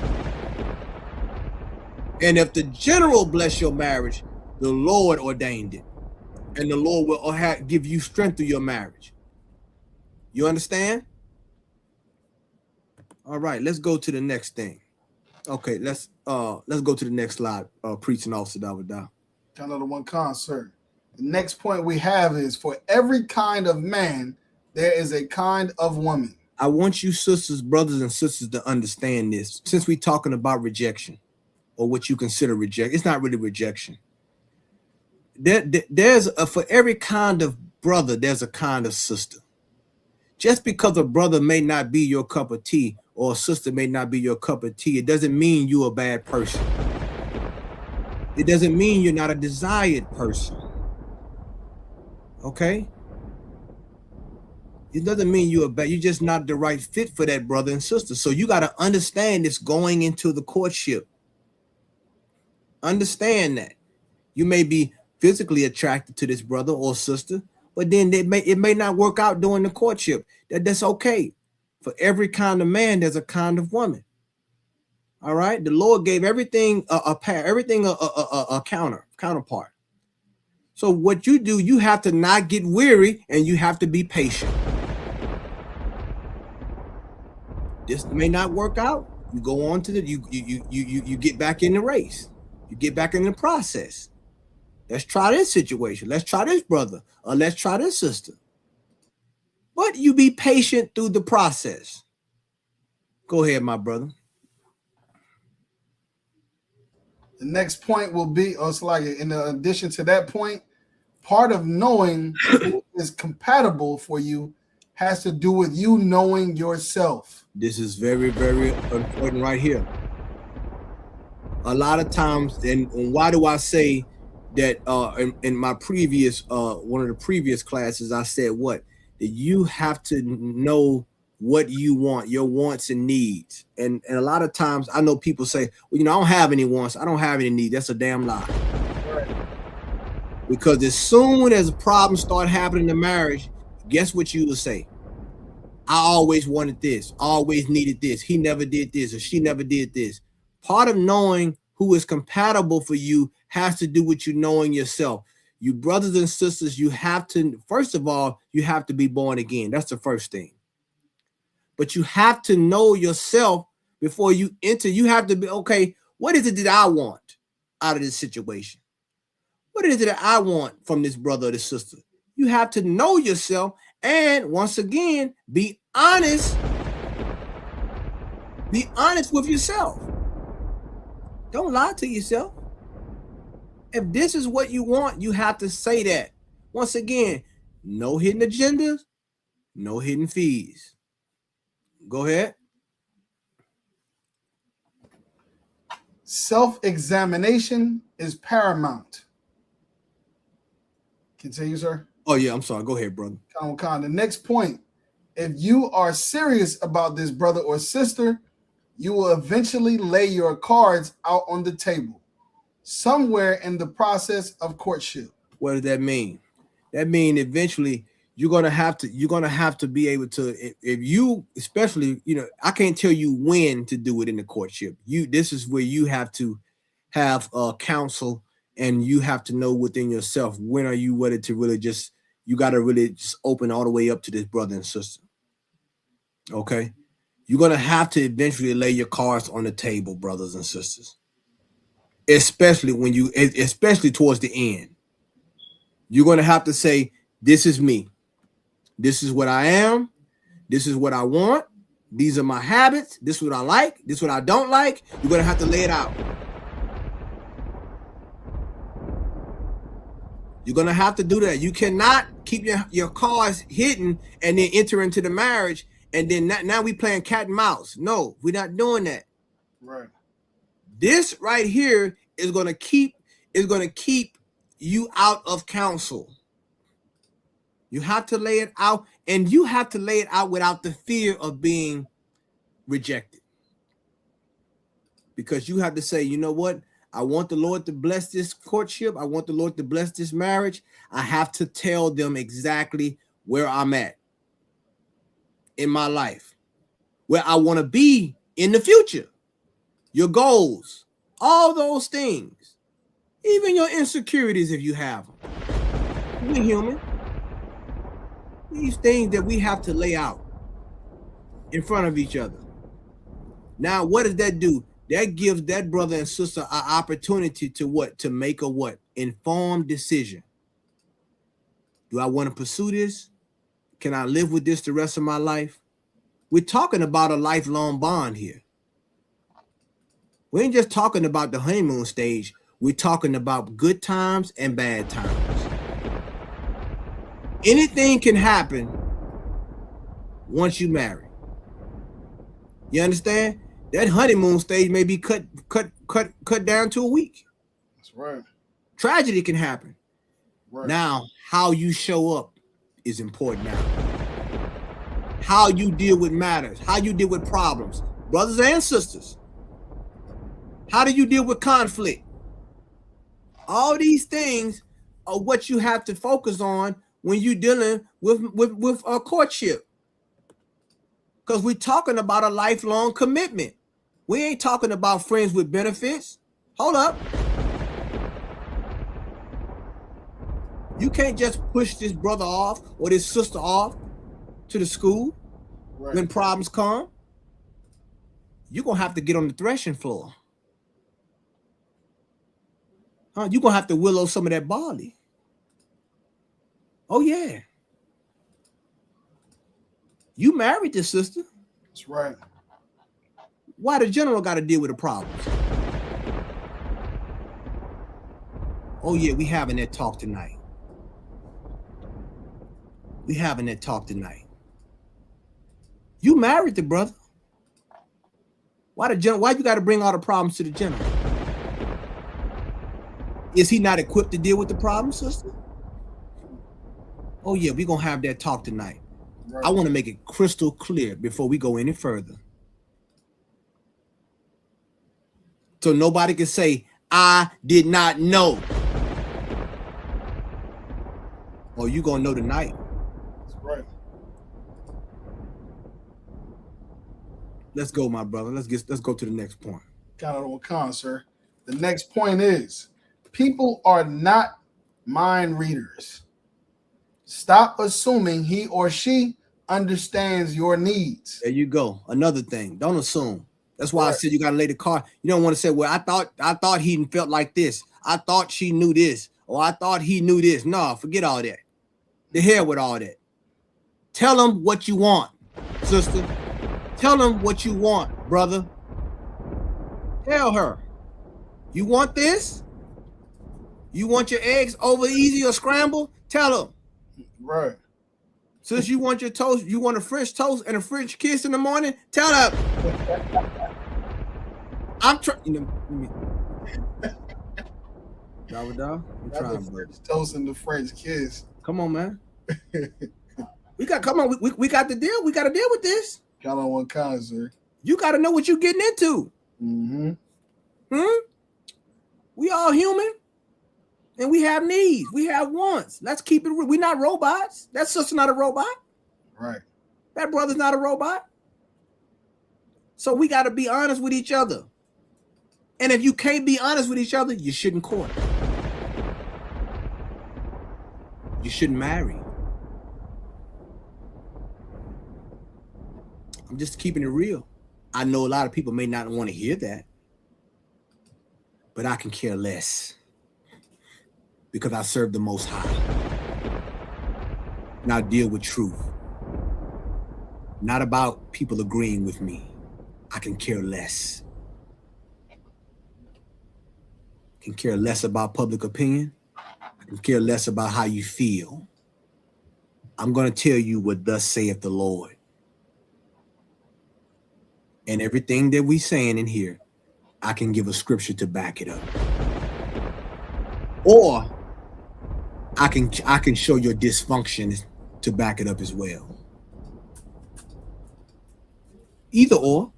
And if the general bless your marriage, the Lord ordained it. And the Lord will give you strength through your marriage. You understand? All right, let's go to the next thing. Okay, let's go to the next slide. Preaching officer Davida. Kind of the one concert. The next point we have is, for every kind of man, there is a kind of woman. I want you sisters, brothers, and sisters to understand this. Since we're talking about rejection, or what you consider rejection, it's not really rejection. For every kind of brother, there's a kind of sister. Just because a brother may not be your cup of tea, or a sister may not be your cup of tea, it doesn't mean you're a bad person. It doesn't mean you're not a desired person. Okay? It doesn't mean you're just not the right fit for that brother and sister. So you got to understand this going into the courtship. Understand that. You may be physically attracted to this brother or sister, but then it may not work out during the courtship. That's okay. For every kind of man, there's a kind of woman. All right. The Lord gave everything a counterpart. So what you do, you have to not get weary, and you have to be patient. This may not work out. You go on to you get back in the race. You get back in the process. Let's try this situation. Let's try this brother, or let's try this sister. But you be patient through the process. Go ahead, my brother. The next point will be, in addition to that point, part of knowing who is compatible for you has to do with you knowing yourself. This is very, very important right here. A lot of times, and why do I say that in my previous, one of the previous classes, I said what? That you have to know what you want, your wants and needs. And a lot of times I know people say, well, I don't have any wants. I don't have any needs. That's a damn lie. Because as soon as problems start happening in marriage, guess what you will say? I always wanted this, always needed this. He never did this, or she never did this. Part of knowing who is compatible for you has to do with you knowing yourself. You brothers and sisters, you have to, first of all, you have to be born again. That's the first thing. But you have to know yourself before you enter. You have to be, okay, what is it that I want out of this situation? What is it that I want from this brother or this sister? You have to know yourself, and once again, be honest. Be honest with yourself. Don't lie to yourself. If this is what you want, you have to say that. Once again, no hidden agendas, no hidden fees. Go ahead. Self-examination is paramount. Continue, sir. Oh, yeah, I'm sorry. Go ahead, brother. The next point, if you are serious about this brother or sister, you will eventually lay your cards out on the table somewhere in the process of courtship. What does that mean? That means eventually you're gonna have to be able to, if you, especially, I can't tell you when to do it in the courtship. This is where you have to have counsel, and you have to know within yourself, when are you ready to really you got to really just open all the way up to this brother and sister. Okay. You're going to have to eventually lay your cards on the table, brothers and sisters. Especially towards the end. You're going to have to say, this is me. This is what I am. This is what I want. These are my habits. This is what I like. This is what I don't like. You're going to have to lay it out. You're gonna have to do that. You cannot keep your cards hidden and then enter into the marriage, and then now we playing cat and mouse. No, we're not doing that. Right. This right here is gonna keep you out of counsel. You have to lay it out, and you have to lay it out without the fear of being rejected. Because you have to say, you know what? I want the Lord to bless this courtship. I want the Lord to bless this marriage. I have to tell them exactly where I'm at in my life, where I want to be in the future, your goals, all those things, even your insecurities if you have them. We're human. These things that we have to lay out in front of each other. Now, what does that do? That gives that brother and sister an opportunity to what? To make a what? Informed decision. Do I want to pursue this? Can I live with this the rest of my life? We're talking about a lifelong bond here. We ain't just talking about the honeymoon stage. We're talking about good times and bad times. Anything can happen once you marry. You understand? That honeymoon stage may be cut down to a week. That's right. Tragedy can happen. Right. Now, how you show up is important now. How you deal with matters, how you deal with problems, brothers and sisters. How do you deal with conflict? All these things are what you have to focus on when you're dealing with a courtship. Because we're talking about a lifelong commitment. We ain't talking about friends with benefits. Hold up. You can't just push this brother off or this sister off to the school when problems come. You're going to have to get on the threshing floor. You're going to have to willow some of that barley. Oh, yeah. You married this sister. That's right. Why the general got to deal with the problems? Oh, yeah, we having that talk tonight. We having that talk tonight. You married the brother. Why you got to bring all the problems to the general? Is he not equipped to deal with the problems, sister? Oh, yeah, we're going to have that talk tonight. Right. I want to make it crystal clear before we go any further. So nobody can say, I did not know. Oh, you going to know tonight. That's right. Let's go, my brother. Let's go to the next point. Count it on, sir. The next point is, people are not mind readers. Stop assuming he or she understands your needs. There you go. Another thing. Don't assume. That's why I said you got to lay the card. You don't want to say, well, I thought he felt like this. I thought she knew this. Or I thought he knew this. No, forget all that. The hell with all that. Tell them what you want, sister. Tell them what you want, brother. Tell her. You want this? You want your eggs over easy or scrambled? Tell them. Right. Since you want your toast, you want a French toast and a French kiss in the morning, tell them. I'm trying. I'm trying, French toast and the French kiss. Come on, man. We got to deal. We got to deal with this. Count on one kind, sir. You got to know what you're getting into. Mm-hmm. We all human. And we have needs. We have wants. Let's keep it real. We're not robots. That sister's not a robot. Right. That brother's not a robot. So we got to be honest with each other. And if you can't be honest with each other, you shouldn't court. You shouldn't marry. I'm just keeping it real. I know a lot of people may not want to hear that, but I can care less. Because I serve the Most High. And I deal with truth. Not about people agreeing with me. I can care less. I can care less about public opinion. I I care less about how you feel. I'm going to tell you what thus saith the Lord. And everything that we saying in here, I can give a scripture to back it up. Or I can show your dysfunction to back it up as well. Either or.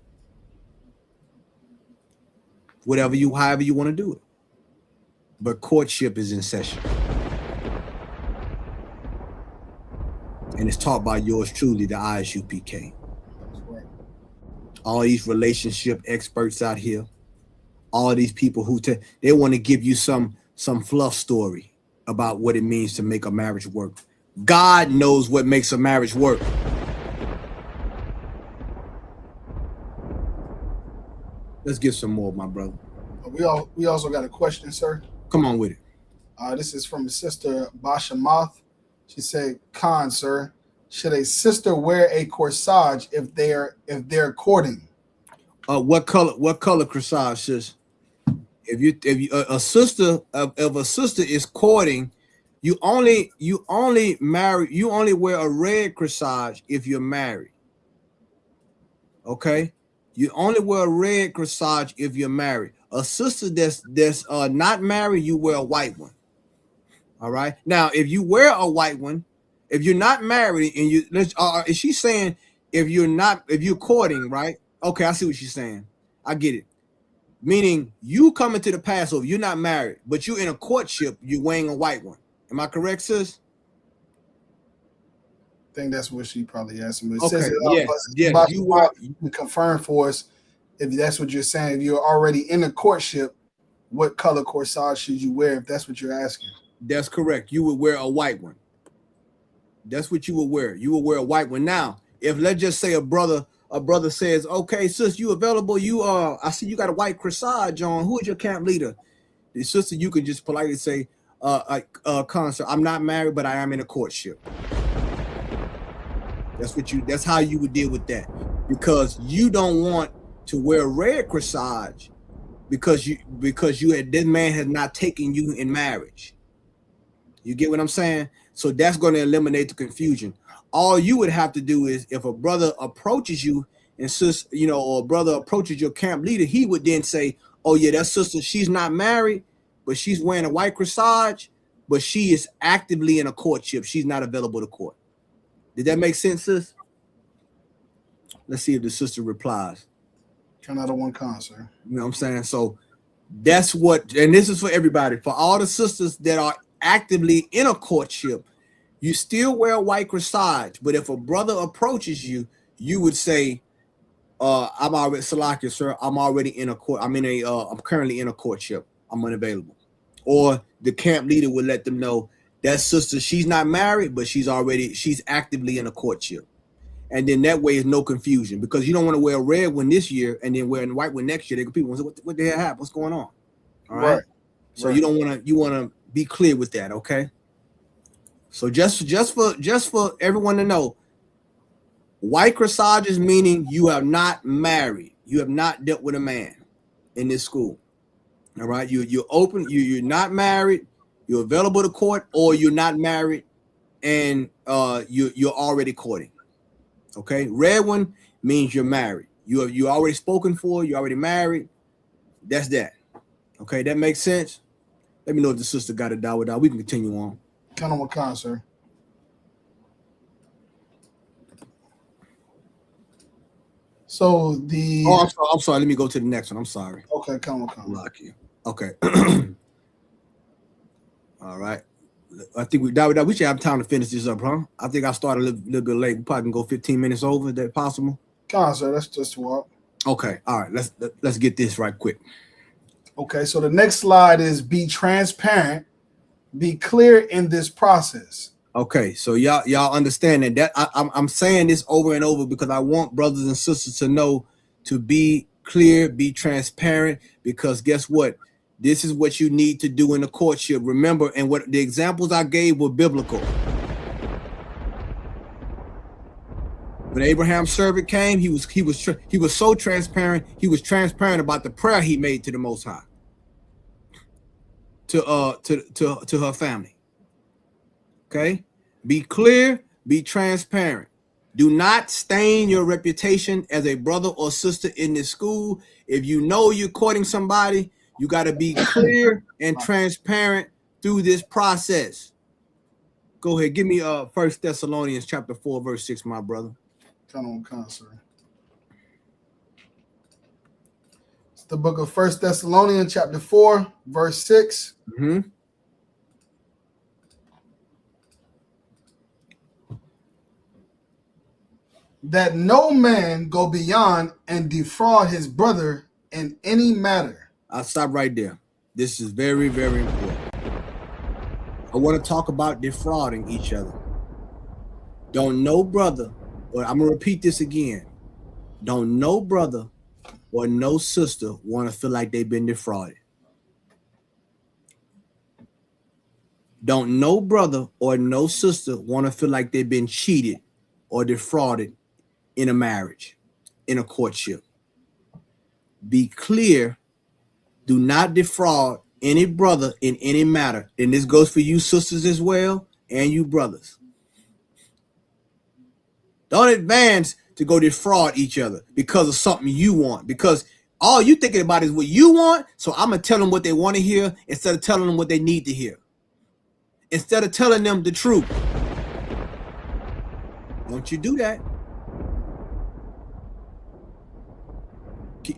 However you want to do it. But courtship is in session. And it's taught by yours truly, the ISUPK. All these relationship experts out here, all these people who they want to give you some fluff story about what it means to make a marriage work. God knows what makes a marriage work. Let's get some more, my brother. We also got a question, sir. Come on with it. This is from Sister Basha Moth. She said, Khan, sir, should a sister wear a corsage if they're courting? What color corsage, sis? If a sister is courting, you only wear a red corsage if you're married. Okay? You only wear a red corsage if you're married. A sister that's not married, you wear a white one. All right. Now, if you wear a white one, if you're not married and is she saying if you're courting, right? Okay, I see what she's saying. I get it. Meaning you coming to the Passover, you're not married, but you're in a courtship, you're wearing a white one. Am I correct, sis? I think that's what she probably asked me. Okay, yes. You confirm for us if that's what you're saying. If you're already in a courtship, what color corsage should you wear if that's what you're asking? That's correct. You would wear a white one. That's what you would wear. You would wear a white one. Now, if let's just say a brother says, okay, sis, you available? I see you got a white corsage on. Who is your camp leader? The sister, you can just politely say, concert, I'm not married, but I am in a courtship. That's how you would deal with that. Because you don't want to wear a red corsage because this man has not taken you in marriage. You get what I'm saying? So that's going to eliminate the confusion. All you would have to do is if a brother approaches you and or a brother approaches your camp leader, he would then say, oh yeah, that sister, she's not married, but she's wearing a white corsage, but she is actively in a courtship. She's not available to court. Did that make sense, sis? Let's see if the sister replies. 10 out of 1 concert. You know what I'm saying? So that's what, and this is for everybody, for all the sisters that are actively in a courtship, you still wear a white corsage, but if a brother approaches you, you would say, I'm already Salakia, sir. I'm already in a court. I'm currently in a courtship. I'm unavailable. Or the camp leader would let them know that sister, she's not married, but she's actively in a courtship. And then that way is no confusion because you don't want to wear a red one this year and then wear a white one next year. People say, what the hell happened? What's going on? All right. So you want to be clear with that, okay? So just for everyone to know, white corsages meaning you have not married, you have not dealt with a man in this school. All right, you're open, you're not married, you're available to court, or you're not married and you're already courting. Okay, red one means you're married. You already spoken for, you're already married. That's that. Okay, that makes sense. Let me know if the sister got it down. We can continue on. Count on what kind, sir. So the I'm sorry. Let me go to the next one. I'm sorry. Okay, come on. Lock you. Okay. All right. I think we should have time to finish this up, huh? I think I started a little bit late. We probably can go 15 minutes over. Is that possible? Come on, sir. Let's just walk. Okay. All right. Let's get this right quick. Okay. So the next slide is be transparent, be clear in this process. Okay. So y'all understand that I'm saying this over and over because I want brothers and sisters to know to be clear, be transparent, because guess what? This is what you need to do in the courtship. Remember, and what the examples I gave were biblical. When Abraham's servant came, he was so transparent. He was transparent about the prayer he made to the Most High, to her family. Okay? Be clear, be transparent. Do not stain your reputation as a brother or sister in this school. If you know you're courting somebody, you got to be clear and transparent through this process. Go ahead, give me 1 Thessalonians chapter 4, verse 6, my brother. Come on, sir. It's the book of 1 Thessalonians chapter 4, verse 6. Mm-hmm. That no man go beyond and defraud his brother in any matter. I'll stop right there. This is very, very important. I want to talk about defrauding each other. Don't no brother, or I'm going to repeat this again. Don't no brother or no sister want to feel like they've been defrauded. Don't no brother or no sister want to feel like they've been cheated or defrauded in a marriage, in a courtship. Be clear. Do not defraud any brother in any matter. And this goes for you sisters as well and you brothers. Don't advance to go defraud each other because of something you want. Because all you thinking about is what you want. So I'm going to tell them what they want to hear instead of telling them what they need to hear. Instead of telling them the truth. Don't you do that.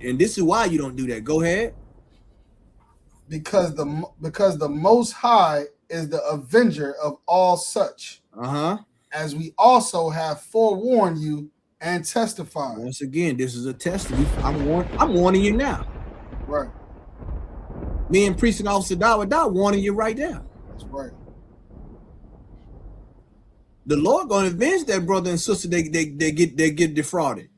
And this is why you don't do that. Go ahead. Because the Most High is the avenger of all such. As we also have forewarned you and testified. Once again, this is a test. I'm warning you now. Right. Me and Precinct Officer Dawah warning you right now. That's right. The Lord gonna avenge that brother and sister they get defrauded.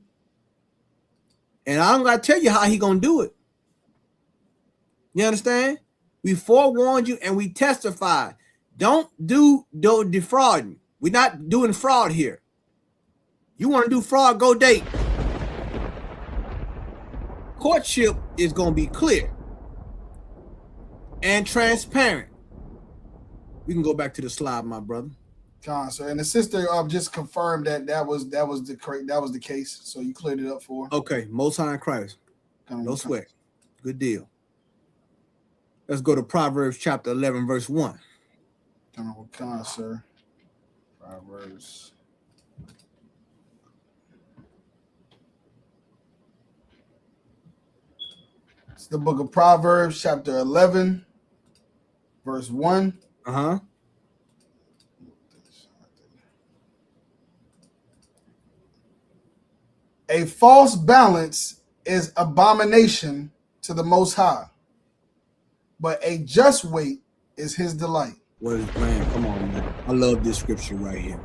And I don't gotta tell you how he gonna do it. You understand? We forewarned you and we testified. Don't do defrauding. We're not doing fraud here. You want to do fraud, go date. Courtship is going to be clear and transparent. We can go back to the slide, my brother. Sir, and the sister just confirmed that was the case. So you cleared it up for her. Okay, Most High in Christ. No sweat. Good deal. Let's go to Proverbs chapter 11, verse 1. Come on, sir. Proverbs. It's the book of Proverbs, chapter 11, verse 1. A false balance is abomination to the Most High, but a just weight is his delight. What is, man? Come on, man. I love this scripture right here.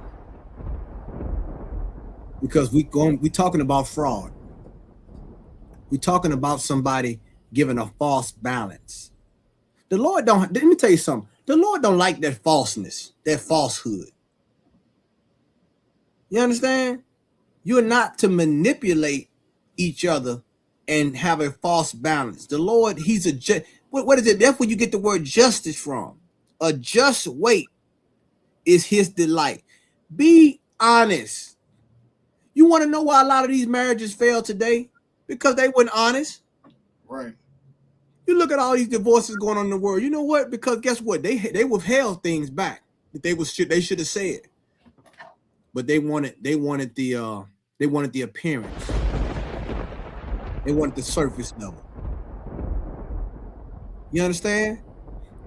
Because we talking about fraud. We're talking about somebody giving a false balance. The Lord don't, let me tell you something. The Lord don't like that falseness, that falsehood. You understand? You're not to manipulate each other and have a false balance. The Lord, he's a just. What is it? That's where you get the word justice from. A just weight is his delight. Be honest. You want to know why a lot of these marriages fail today? Because they weren't honest. Right. You look at all these divorces going on in the world. You know what? Because guess what? They withheld things back that they should have said. But they wanted the appearance. They wanted the surface level. You understand?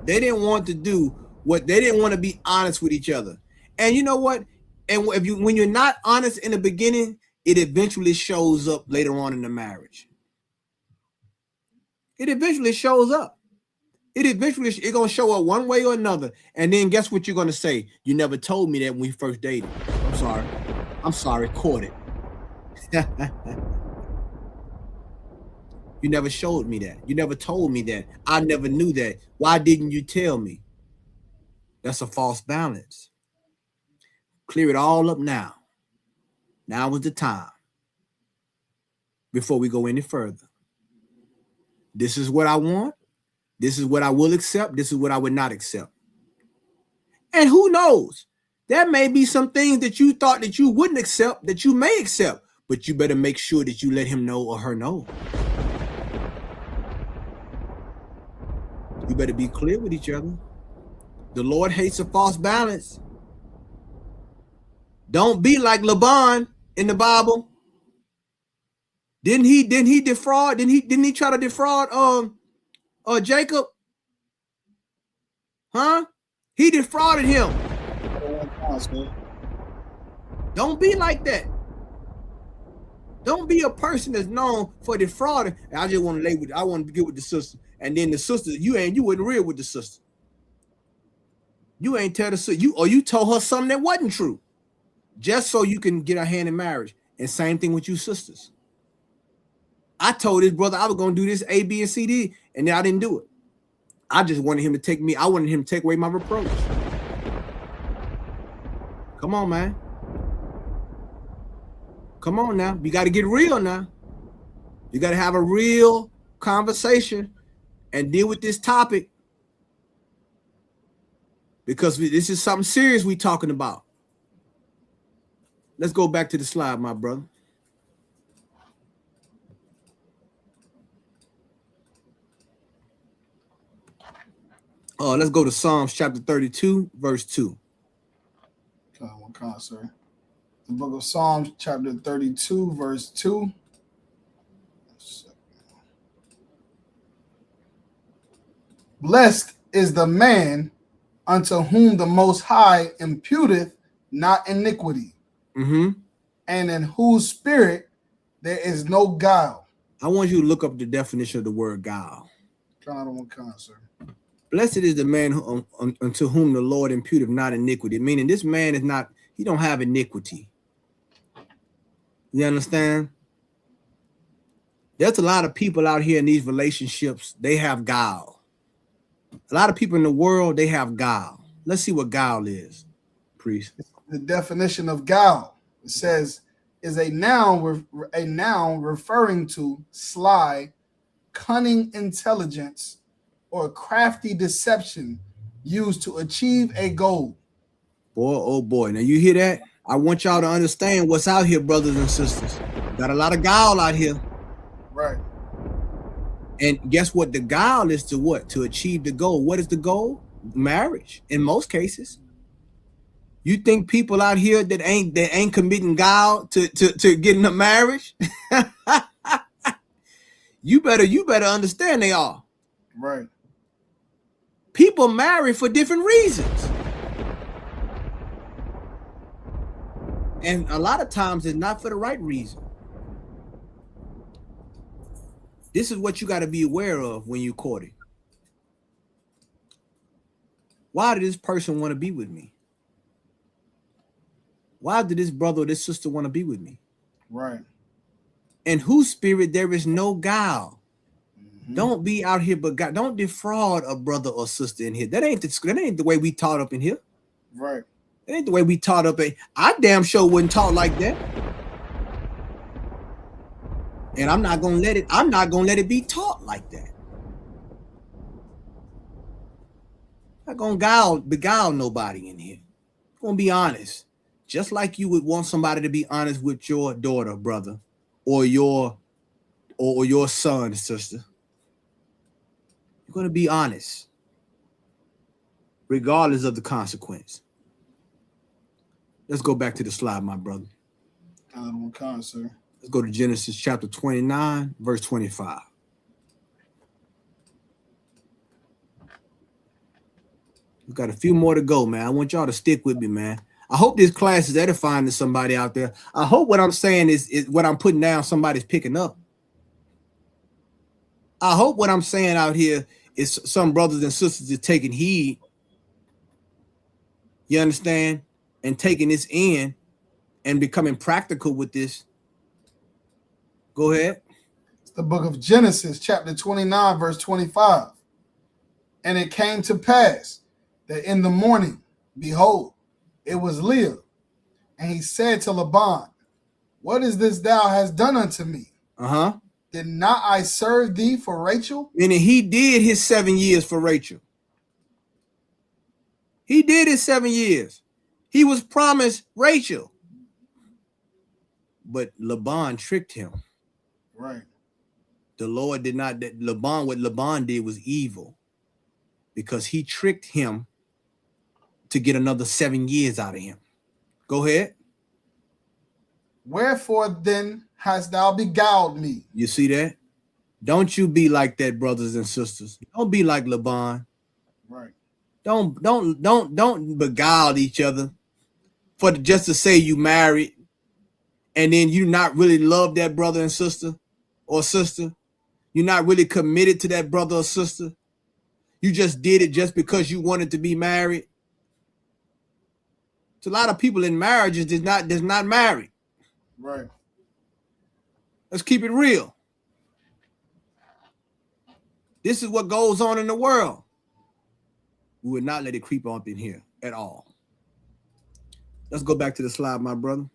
They didn't want to do what they didn't want to be honest with each other. And you know what? And when you're not honest in the beginning, it eventually shows up later on in the marriage. It eventually shows up. It's gonna show up one way or another. And then guess what you're gonna say? You never told me that when we first dated. I'm sorry, courted. You never showed me that. You never told me that. I never knew that. Why didn't you tell me? That's a false balance. Clear it all up now. Now is the time. Before we go any further. This is what I want. This is what I will accept. This is what I would not accept. And who knows? There may be some things that you thought that you wouldn't accept that you may accept, but you better make sure that you let him know or her know. You better be clear with each other. The Lord hates a false balance. Don't be like Laban in the Bible. Didn't he defraud? Didn't he try to defraud Jacob? Huh? He defrauded him. Don't be like that. Don't be a person that's known for defrauding. I just want to I want to get with the sister. And then the sister, you wasn't real with the sister. You ain't tell the sister, you told her something that wasn't true. Just so you can get her hand in marriage. And same thing with you sisters. I told his brother I was gonna do this A, B, and C, D, and then I didn't do it. I just wanted him to take me, I wanted him to take away my reproach. Come on, man. Come on now. You got to get real now. You got to have a real conversation and deal with this topic, because this is something serious we talking about. Let's go back to the slide, my brother. Let's go to Psalms chapter 32, verse 2. Sir. The book of Psalms, chapter 32, verse 2. Blessed is the man unto whom the Most High imputeth not iniquity, and in whose spirit there is no guile. I want you to look up the definition of the word guile. Sir. Blessed is the man unto whom the Lord imputeth not iniquity, meaning this man is not, he don't have iniquity. You understand? There's a lot of people out here in these relationships, they have guile. A lot of people in the world, they have guile. Let's see what guile is, priest. The definition of guile, it says, is a noun referring to sly, cunning intelligence, or crafty deception used to achieve a goal. Boy, oh boy. Now you hear that? I want y'all to understand what's out here, brothers and sisters. Got a lot of guile out here. Right. And guess what? The guile is to what? To achieve the goal. What is the goal? Marriage, in most cases. You think people out here that ain't committing guile to getting a marriage? You better understand they are. Right. People marry for different reasons. And a lot of times it's not for the right reason. This is what you got to be aware of when you're courting. Why did this person want to be with me? Why did this brother or this sister want to be with me? Right. In whose spirit there is no guile. Don't be out here, but God, don't defraud a brother or sister in here. That ain't the way we taught up in here. Right. That ain't the way we taught up. I damn sure wouldn't talk like that. And I'm not gonna let it be taught like that. I'm not gonna beguile nobody in here. I'm gonna be honest. Just like you would want somebody to be honest with your daughter, brother, or your son, sister. You're going to be honest, regardless of the consequence. Let's go back to the slide, my brother. Sir. Let's go to Genesis chapter 29, verse 25. We've got a few more to go, man. I want y'all to stick with me, man. I hope this class is edifying to somebody out there. I hope what I'm saying is what I'm putting down, somebody's picking up. I hope what I'm saying out here is some brothers and sisters are taking heed. You understand? And taking this in and becoming practical with this. Go ahead. It's the book of Genesis, chapter 29, verse 25. And it came to pass that in the morning, behold, it was Leah. And he said to Laban, what is this thou hast done unto me? Did not I serve thee for Rachel? Meaning he did his 7 years for Rachel. He did his 7 years. He was promised Rachel. But Laban tricked him. Right. The Lord did not. What Laban did was evil, because he tricked him to get another 7 years out of him. Go ahead. Wherefore then hast thou beguiled me? You see that? Don't you be like that, brothers and sisters. Don't be like Laban. Right. Don't beguile each other for just to say you married, and then you not really love that brother and sister or sister. You're not really committed to that brother or sister. You just did it just because you wanted to be married. It's a lot of people in marriages that's not married. Right. Let's keep it real. This is what goes on in the world. We would not let it creep up in here at all. Let's go back to the slide, my brother.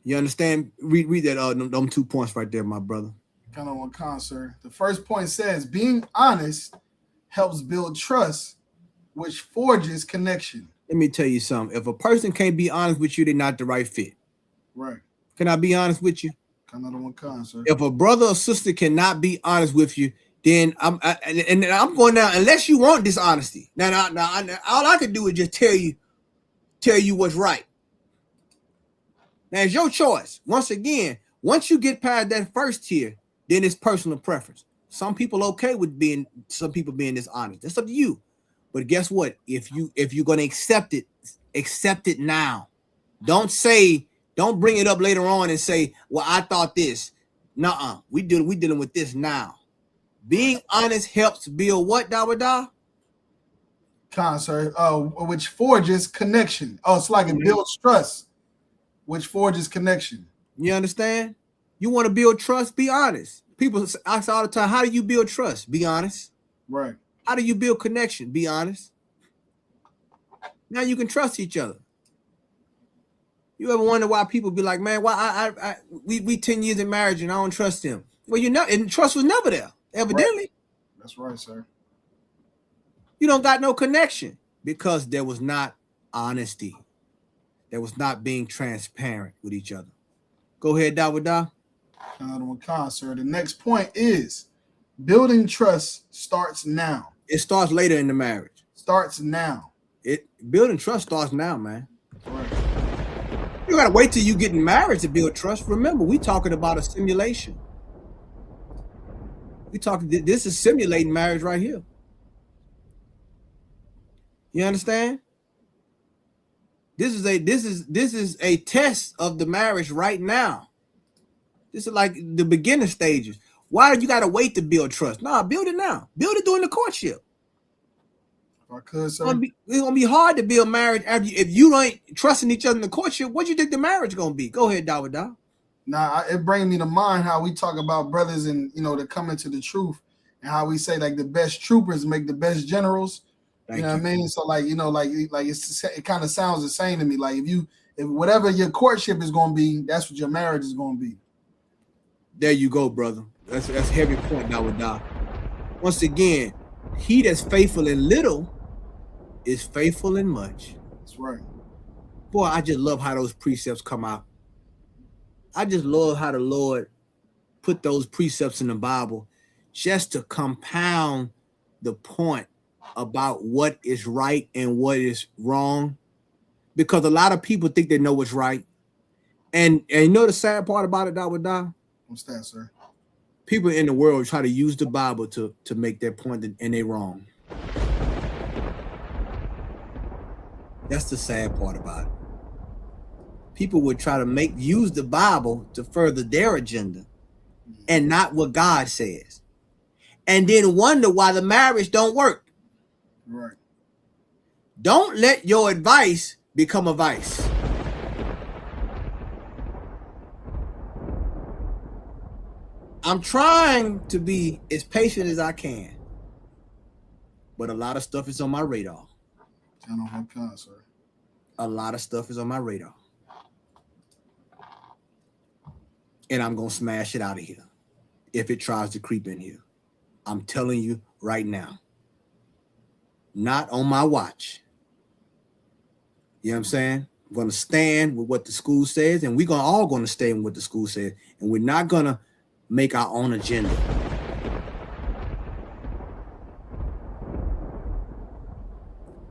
You understand? Read that them 2 points right there, my brother. Kind of on concert. The first point says, being honest helps build trust, which forges connection. Let me tell you something. If a person can't be honest with you, they're not the right fit. Right. Can I be honest with you? Kind of on concert. If a brother or sister cannot be honest with you, then I'm going down. Unless you want dishonesty, now all I can do is just tell you what's right. Now it's your choice. Once again, once you get past that first tier, then it's personal preference. Some people okay with some people being dishonest. That's up to you. But guess what? If you're gonna accept it now. Don't bring it up later on and say, well, I thought this. Nuh-uh. We dealing with this now. Being honest helps build what, Dawada? Concert, which forges connection. Oh, it's like it builds trust, which forges connection. You understand? You want to build trust? Be honest. People ask all the time, how do you build trust? Be honest. Right. How do you build connection? Be honest. Now you can trust each other. You ever wonder why people be like, man, why we 10 years in marriage and I don't trust him? Well, and trust was never there, evidently. Right. That's right, sir. You don't got no connection because there was not honesty. There was not being transparent with each other. Go ahead, Dawada. On concert. The next point is building trust starts now. It starts later in the marriage. Starts now. Building trust starts now, man. Right. You gotta wait till you get married to build trust. Remember, we talking about a simulation. This is simulating marriage right here. You understand? This is a test of the marriage right now. This is like the beginning stages. Why do you gotta wait to build trust? Nah, build it now. Build it during the courtship. If I could, sir. It's gonna be hard to build marriage if you ain't trusting each other in the courtship. What do you think the marriage gonna be? Go ahead, Dawada. Nah, it brings me to mind how we talk about brothers and that come into the truth, and how we say like the best troopers make the best generals. You know what I mean? So like it kind of sounds the same to me. Like if whatever your courtship is gonna be, that's what your marriage is gonna be. There you go, brother. That's a heavy point, Dawada. Once again, he that's faithful in little is faithful in much. That's right. Boy, I just love how those precepts come out. I just love how the Lord put those precepts in the Bible just to compound the point about what is right and what is wrong. Because a lot of people think they know what's right. And you know the sad part about it, Dawada? What's that, sir? People in the world try to use the Bible to make their point, and they're wrong. That's the sad part about it. People would try to use the Bible to further their agenda and not what God says. And then wonder why the marriage don't work. Right. Don't let your advice become a vice. I'm trying to be as patient as I can, but a lot of stuff is on my radar. A lot of stuff is on my radar. And I'm going to smash it out of here if it tries to creep in here. I'm telling you right now. Not on my watch. You know what I'm saying? I'm going to stand with what the school says, and we're all going to stay with what the school says, and we're not going to make our own agenda.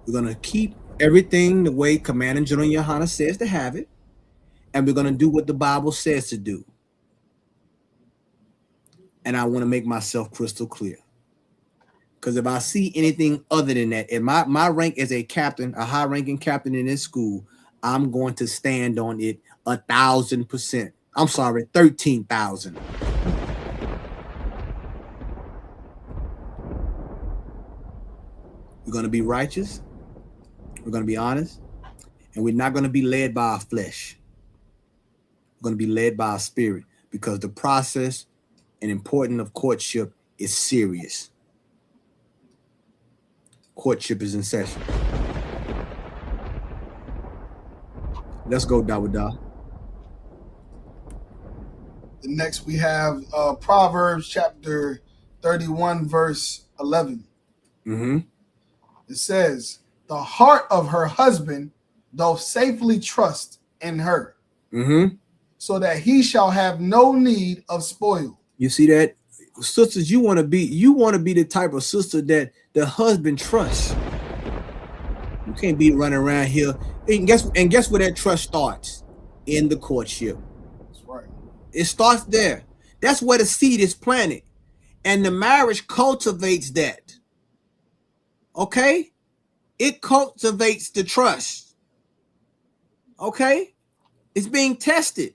We're going to keep everything the way Commanding General Yohana says to have it, and we're going to do what the Bible says to do. And I want to make myself crystal clear. Because if I see anything other than that, if my rank as a captain, a high-ranking captain in this school, I'm going to stand on it 1,000%. I'm sorry, 13,000. We're going to be righteous. We're going to be honest. And we're not going to be led by our flesh. We're going to be led by our spirit, because the process and importance of courtship is serious. Courtship is in session. Let's go, Dawada. The next we have Proverbs chapter 31, verse 11. Mm-hmm. It says, the heart of her husband doth safely trust in her, so that he shall have no need of spoil. You see that? Sisters, you want to be the type of sister that the husband trusts. You can't be running around here. And guess where that trust starts? In the courtship. That's right. It starts there. That's where the seed is planted. And the marriage cultivates that. Okay? It cultivates the trust. Okay? It's being tested.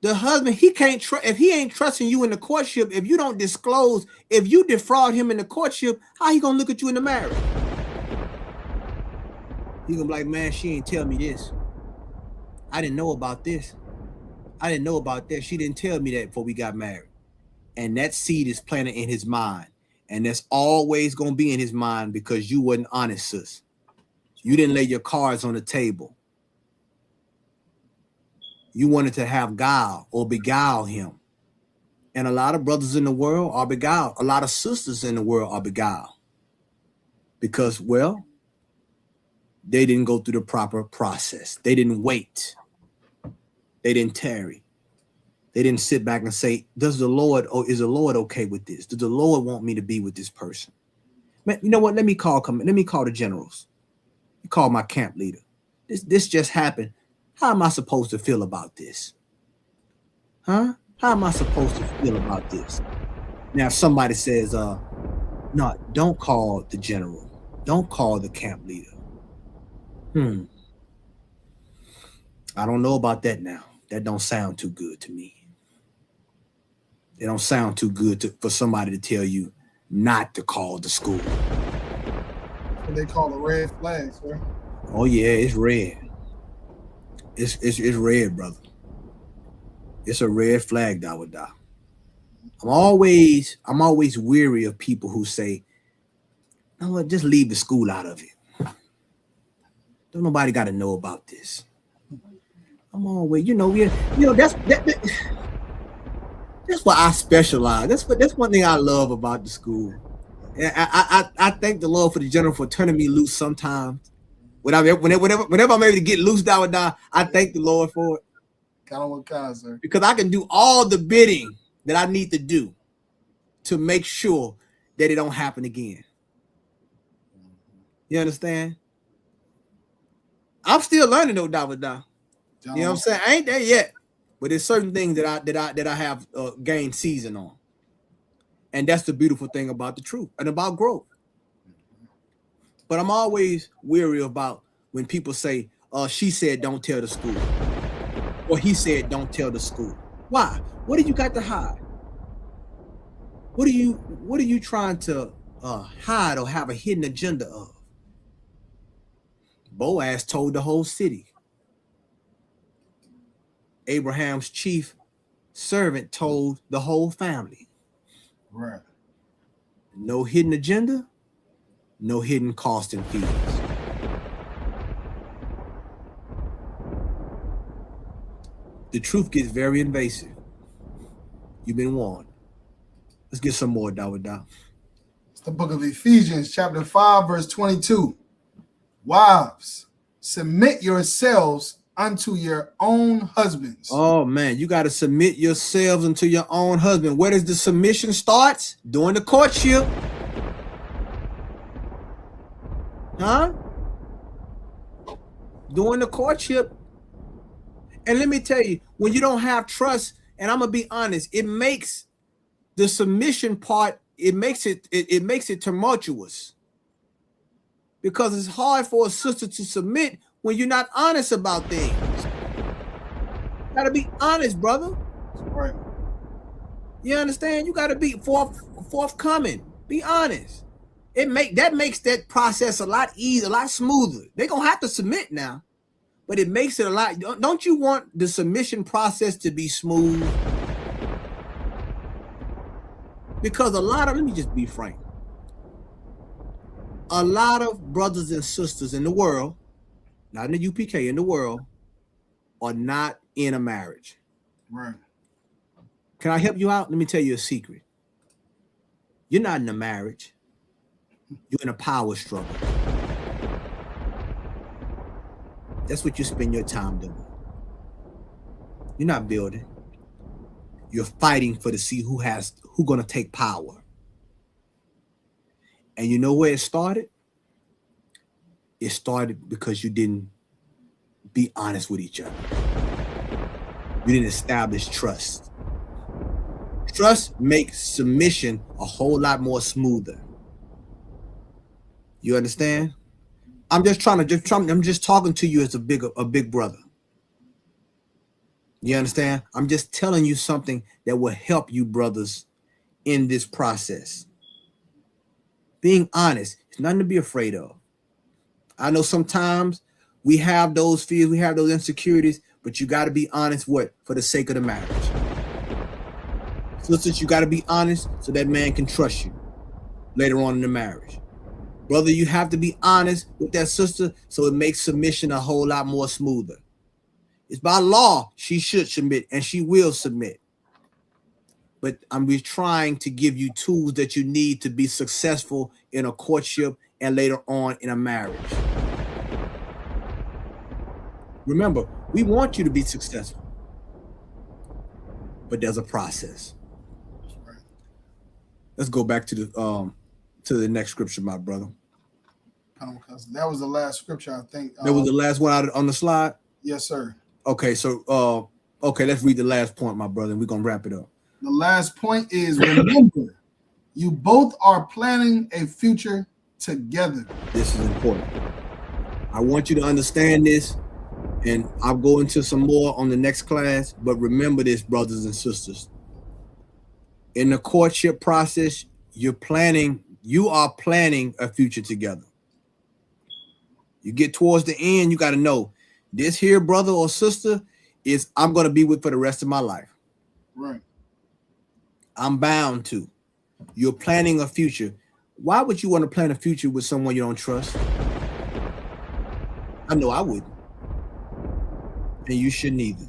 The husband, he can't trust, if he ain't trusting you in the courtship, if you don't disclose, if you defraud him in the courtship, how he gonna look at you in the marriage? He gonna be like, man, she ain't tell me this. I didn't know about this. I didn't know about that. She didn't tell me that before we got married. And that seed is planted in his mind. And that's always gonna be in his mind, because you wasn't honest, sis. You didn't lay your cards on the table. You wanted to have guile or beguile him. And a lot of brothers in the world are beguiled. A lot of sisters in the world are beguiled. Because, well, they didn't go through the proper process. They didn't wait. They didn't tarry. They didn't sit back and say, is the Lord okay with this? Does the Lord want me to be with this person? Man, you know what? Let me call the generals. Call my camp leader. This just happened. How am I supposed to feel about this? Huh? How am I supposed to feel about this? Now, if somebody says, no, don't call the general. Don't call the camp leader. I don't know about that now. That don't sound too good to me. It don't sound too good for somebody to tell you not to call the school. What they call a red flag, sir. Oh yeah, it's red. It's red, brother. It's a red flag, Dawada. I'm always weary of people who say, no, just leave the school out of it. Don't nobody got to know about this. I'm always, that's why I specialize. That's one thing I love about the school. And I thank the Lord for the general for turning me loose sometimes. Whenever I'm able to get loose, Dawada, I thank the Lord for it. Kind of what kind, sir? Because I can do all the bidding that I need to do to make sure that it don't happen again. You understand? I'm still learning though, Dawada. You know what I'm saying? I ain't there yet, but there's certain things that I have gained season on, and that's the beautiful thing about the truth and about growth. But I'm always weary about when people say, she said don't tell the school, or he said don't tell the school. Why? What do you got to hide? What are you trying to hide or have a hidden agenda of? Boaz told the whole city. Abraham's chief servant told the whole family. Right. No hidden agenda, no hidden cost and fees. The truth gets very invasive. You've been warned. Let's get some more, Dawada. the book of Ephesians, chapter 5, verse 22. Wives, submit yourselves unto your own husbands. Oh man, you got to submit yourselves unto your own husband. Where does the submission start? During the courtship. Huh? During the courtship. And let me tell you, when you don't have trust, and I'm gonna be honest, it makes the submission part, it makes it tumultuous. Because it's hard for a sister to submit when you're not honest about things. You gotta be honest, brother. Right. You understand? You gotta be forthcoming. Be honest. That makes that process a lot easier, a lot smoother. They're gonna have to submit now, but it makes it a lot. Don't you want the submission process to be smooth? Because let me just be frank. A lot of brothers and sisters in the world, not in the UPK, in the world, are not in a marriage. Right. Can I help you out? Let me tell you a secret. You're not in a marriage. You're in a power struggle. That's what you spend your time doing. You're not building. You're fighting to see who's gonna take power. And you know where it started? It started because you didn't be honest with each other. You didn't establish trust. Trust makes submission a whole lot more smoother. You understand? I'm just talking to you as a big brother. You understand? I'm just telling you something that will help you brothers in this process. Being honest, it's nothing to be afraid of. I know sometimes we have those fears, we have those insecurities, but you got to be honest for the sake of the marriage. Sisters, you got to be honest so that man can trust you later on in the marriage. Brother, you have to be honest with that sister so it makes submission a whole lot more smoother. It's by law she should submit, and she will submit. But I'm trying to give you tools that you need to be successful in a courtship and later on in a marriage. Remember, we want you to be successful, but there's a process. Let's go back to the next scripture, my brother. That was the last scripture, I think. That was the last one out on the slide? Yes, sir. Okay, so let's read the last point, my brother, and we're gonna wrap it up. The last point is, remember, you both are planning a future together. This is important. I want you to understand this, and I'll go into some more on the next class, but remember this, brothers and sisters. In the courtship process, you are planning a future together. You get towards the end, you got to know this here brother or sister is I'm going to be with for the rest of my life. Right. I'm bound to. You're planning a future. Why would you want to plan a future with someone you don't trust? I know I wouldn't. And you shouldn't either.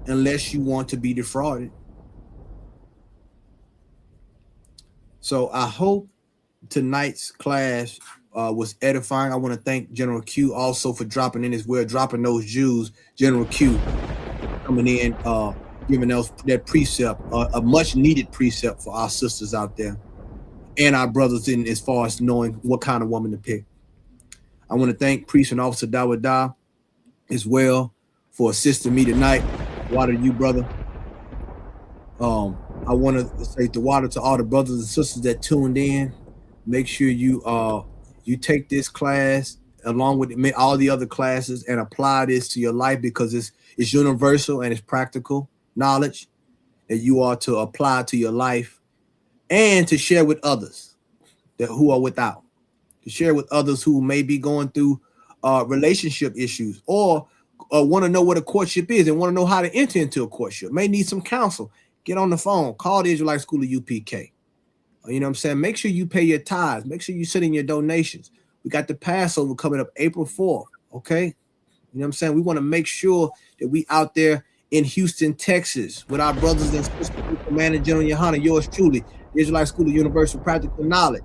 Unless you want to be defrauded. So I hope tonight's class was edifying. I want to thank General Q also for dropping in as well, dropping those Jews. General Q coming in, giving us that precept, a much needed precept for our sisters out there and our brothers in as far as knowing what kind of woman to pick. I want to thank Priest and Officer Dawada as well for assisting me tonight. Water to you, brother. I want to say the water to all the brothers and sisters that tuned in. Make sure you take this class along with all the other classes and apply this to your life, because it's universal and it's practical knowledge that you are to apply to your life and to share with others who are without, to share with others who may be going through relationship issues or want to know what a courtship is and want to know how to enter into a courtship, may need some counsel. Get on the phone, call the Israelite School of UPK. You know what I'm saying? Make sure you pay your tithes. Make sure you send in your donations. We got the Passover coming up April 4th, okay? You know what I'm saying? We want to make sure that we out there in Houston, Texas, with our brothers and sisters, Commander General Yohana, yours truly, the Israelite School of Universal Practical Knowledge.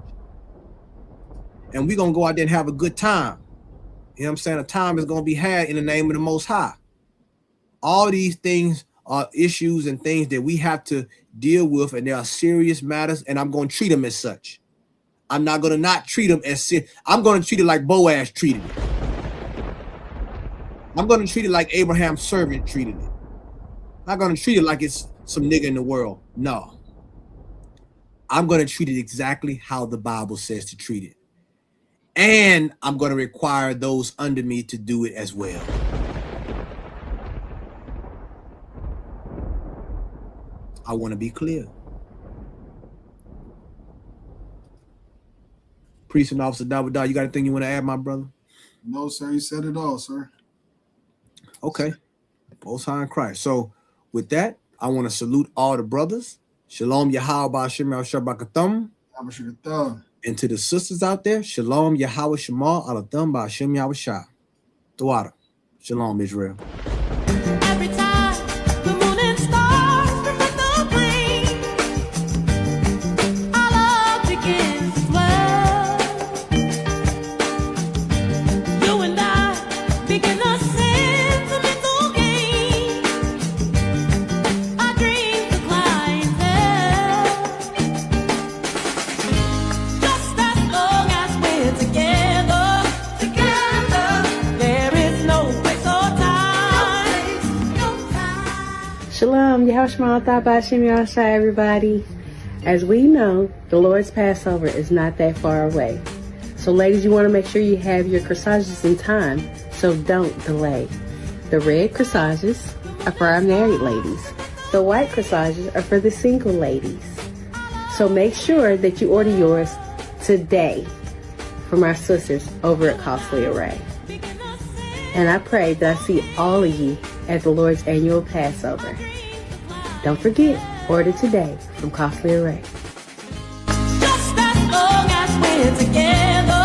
And we're going to go out there and have a good time. You know what I'm saying? A time is going to be had in the name of the Most High. All these things are issues and things that we have to deal with, and they are serious matters, and I'm going to treat them as such. I'm not going to not treat them as serious. I'm going to treat it like Boaz treated it. I'm going to treat it like Abraham's servant treated it. I'm not going to treat it like it's some nigga in the world. No. I'm going to treat it exactly how the Bible says to treat it. And I'm going to require those under me to do it as well. I want to be clear. Priest and Officer Dawada, you got anything you want to add, my brother? No, sir. You said it all, sir. Okay. Most High in Christ. So with that, I want to salute all the brothers. Shalom Yahweh Ba'ashem Yahweh. And to the sisters out there, Shalom Yahweh Shema Alatham Ba'ashem Yahweh Shah. Dawada. Shalom Israel. Every time the moon and stars reflect the plain, our love begins to dwell. You and I begin a sentimental game. Our dreams to climb there. Just as long as we're together, there is no place or time. Shalom, Yahushua Ba'ashem Yahshua, everybody. As we know, the Lord's Passover is not that far away. So ladies, you want to make sure you have your corsages in time, so don't delay. The red corsages are for our married ladies. The white corsages are for the single ladies. So make sure that you order yours today from our sisters over at Costly Array. And I pray that I see all of you at the Lord's annual Passover. Don't forget, order today from Costly Array. Just as long as we're together.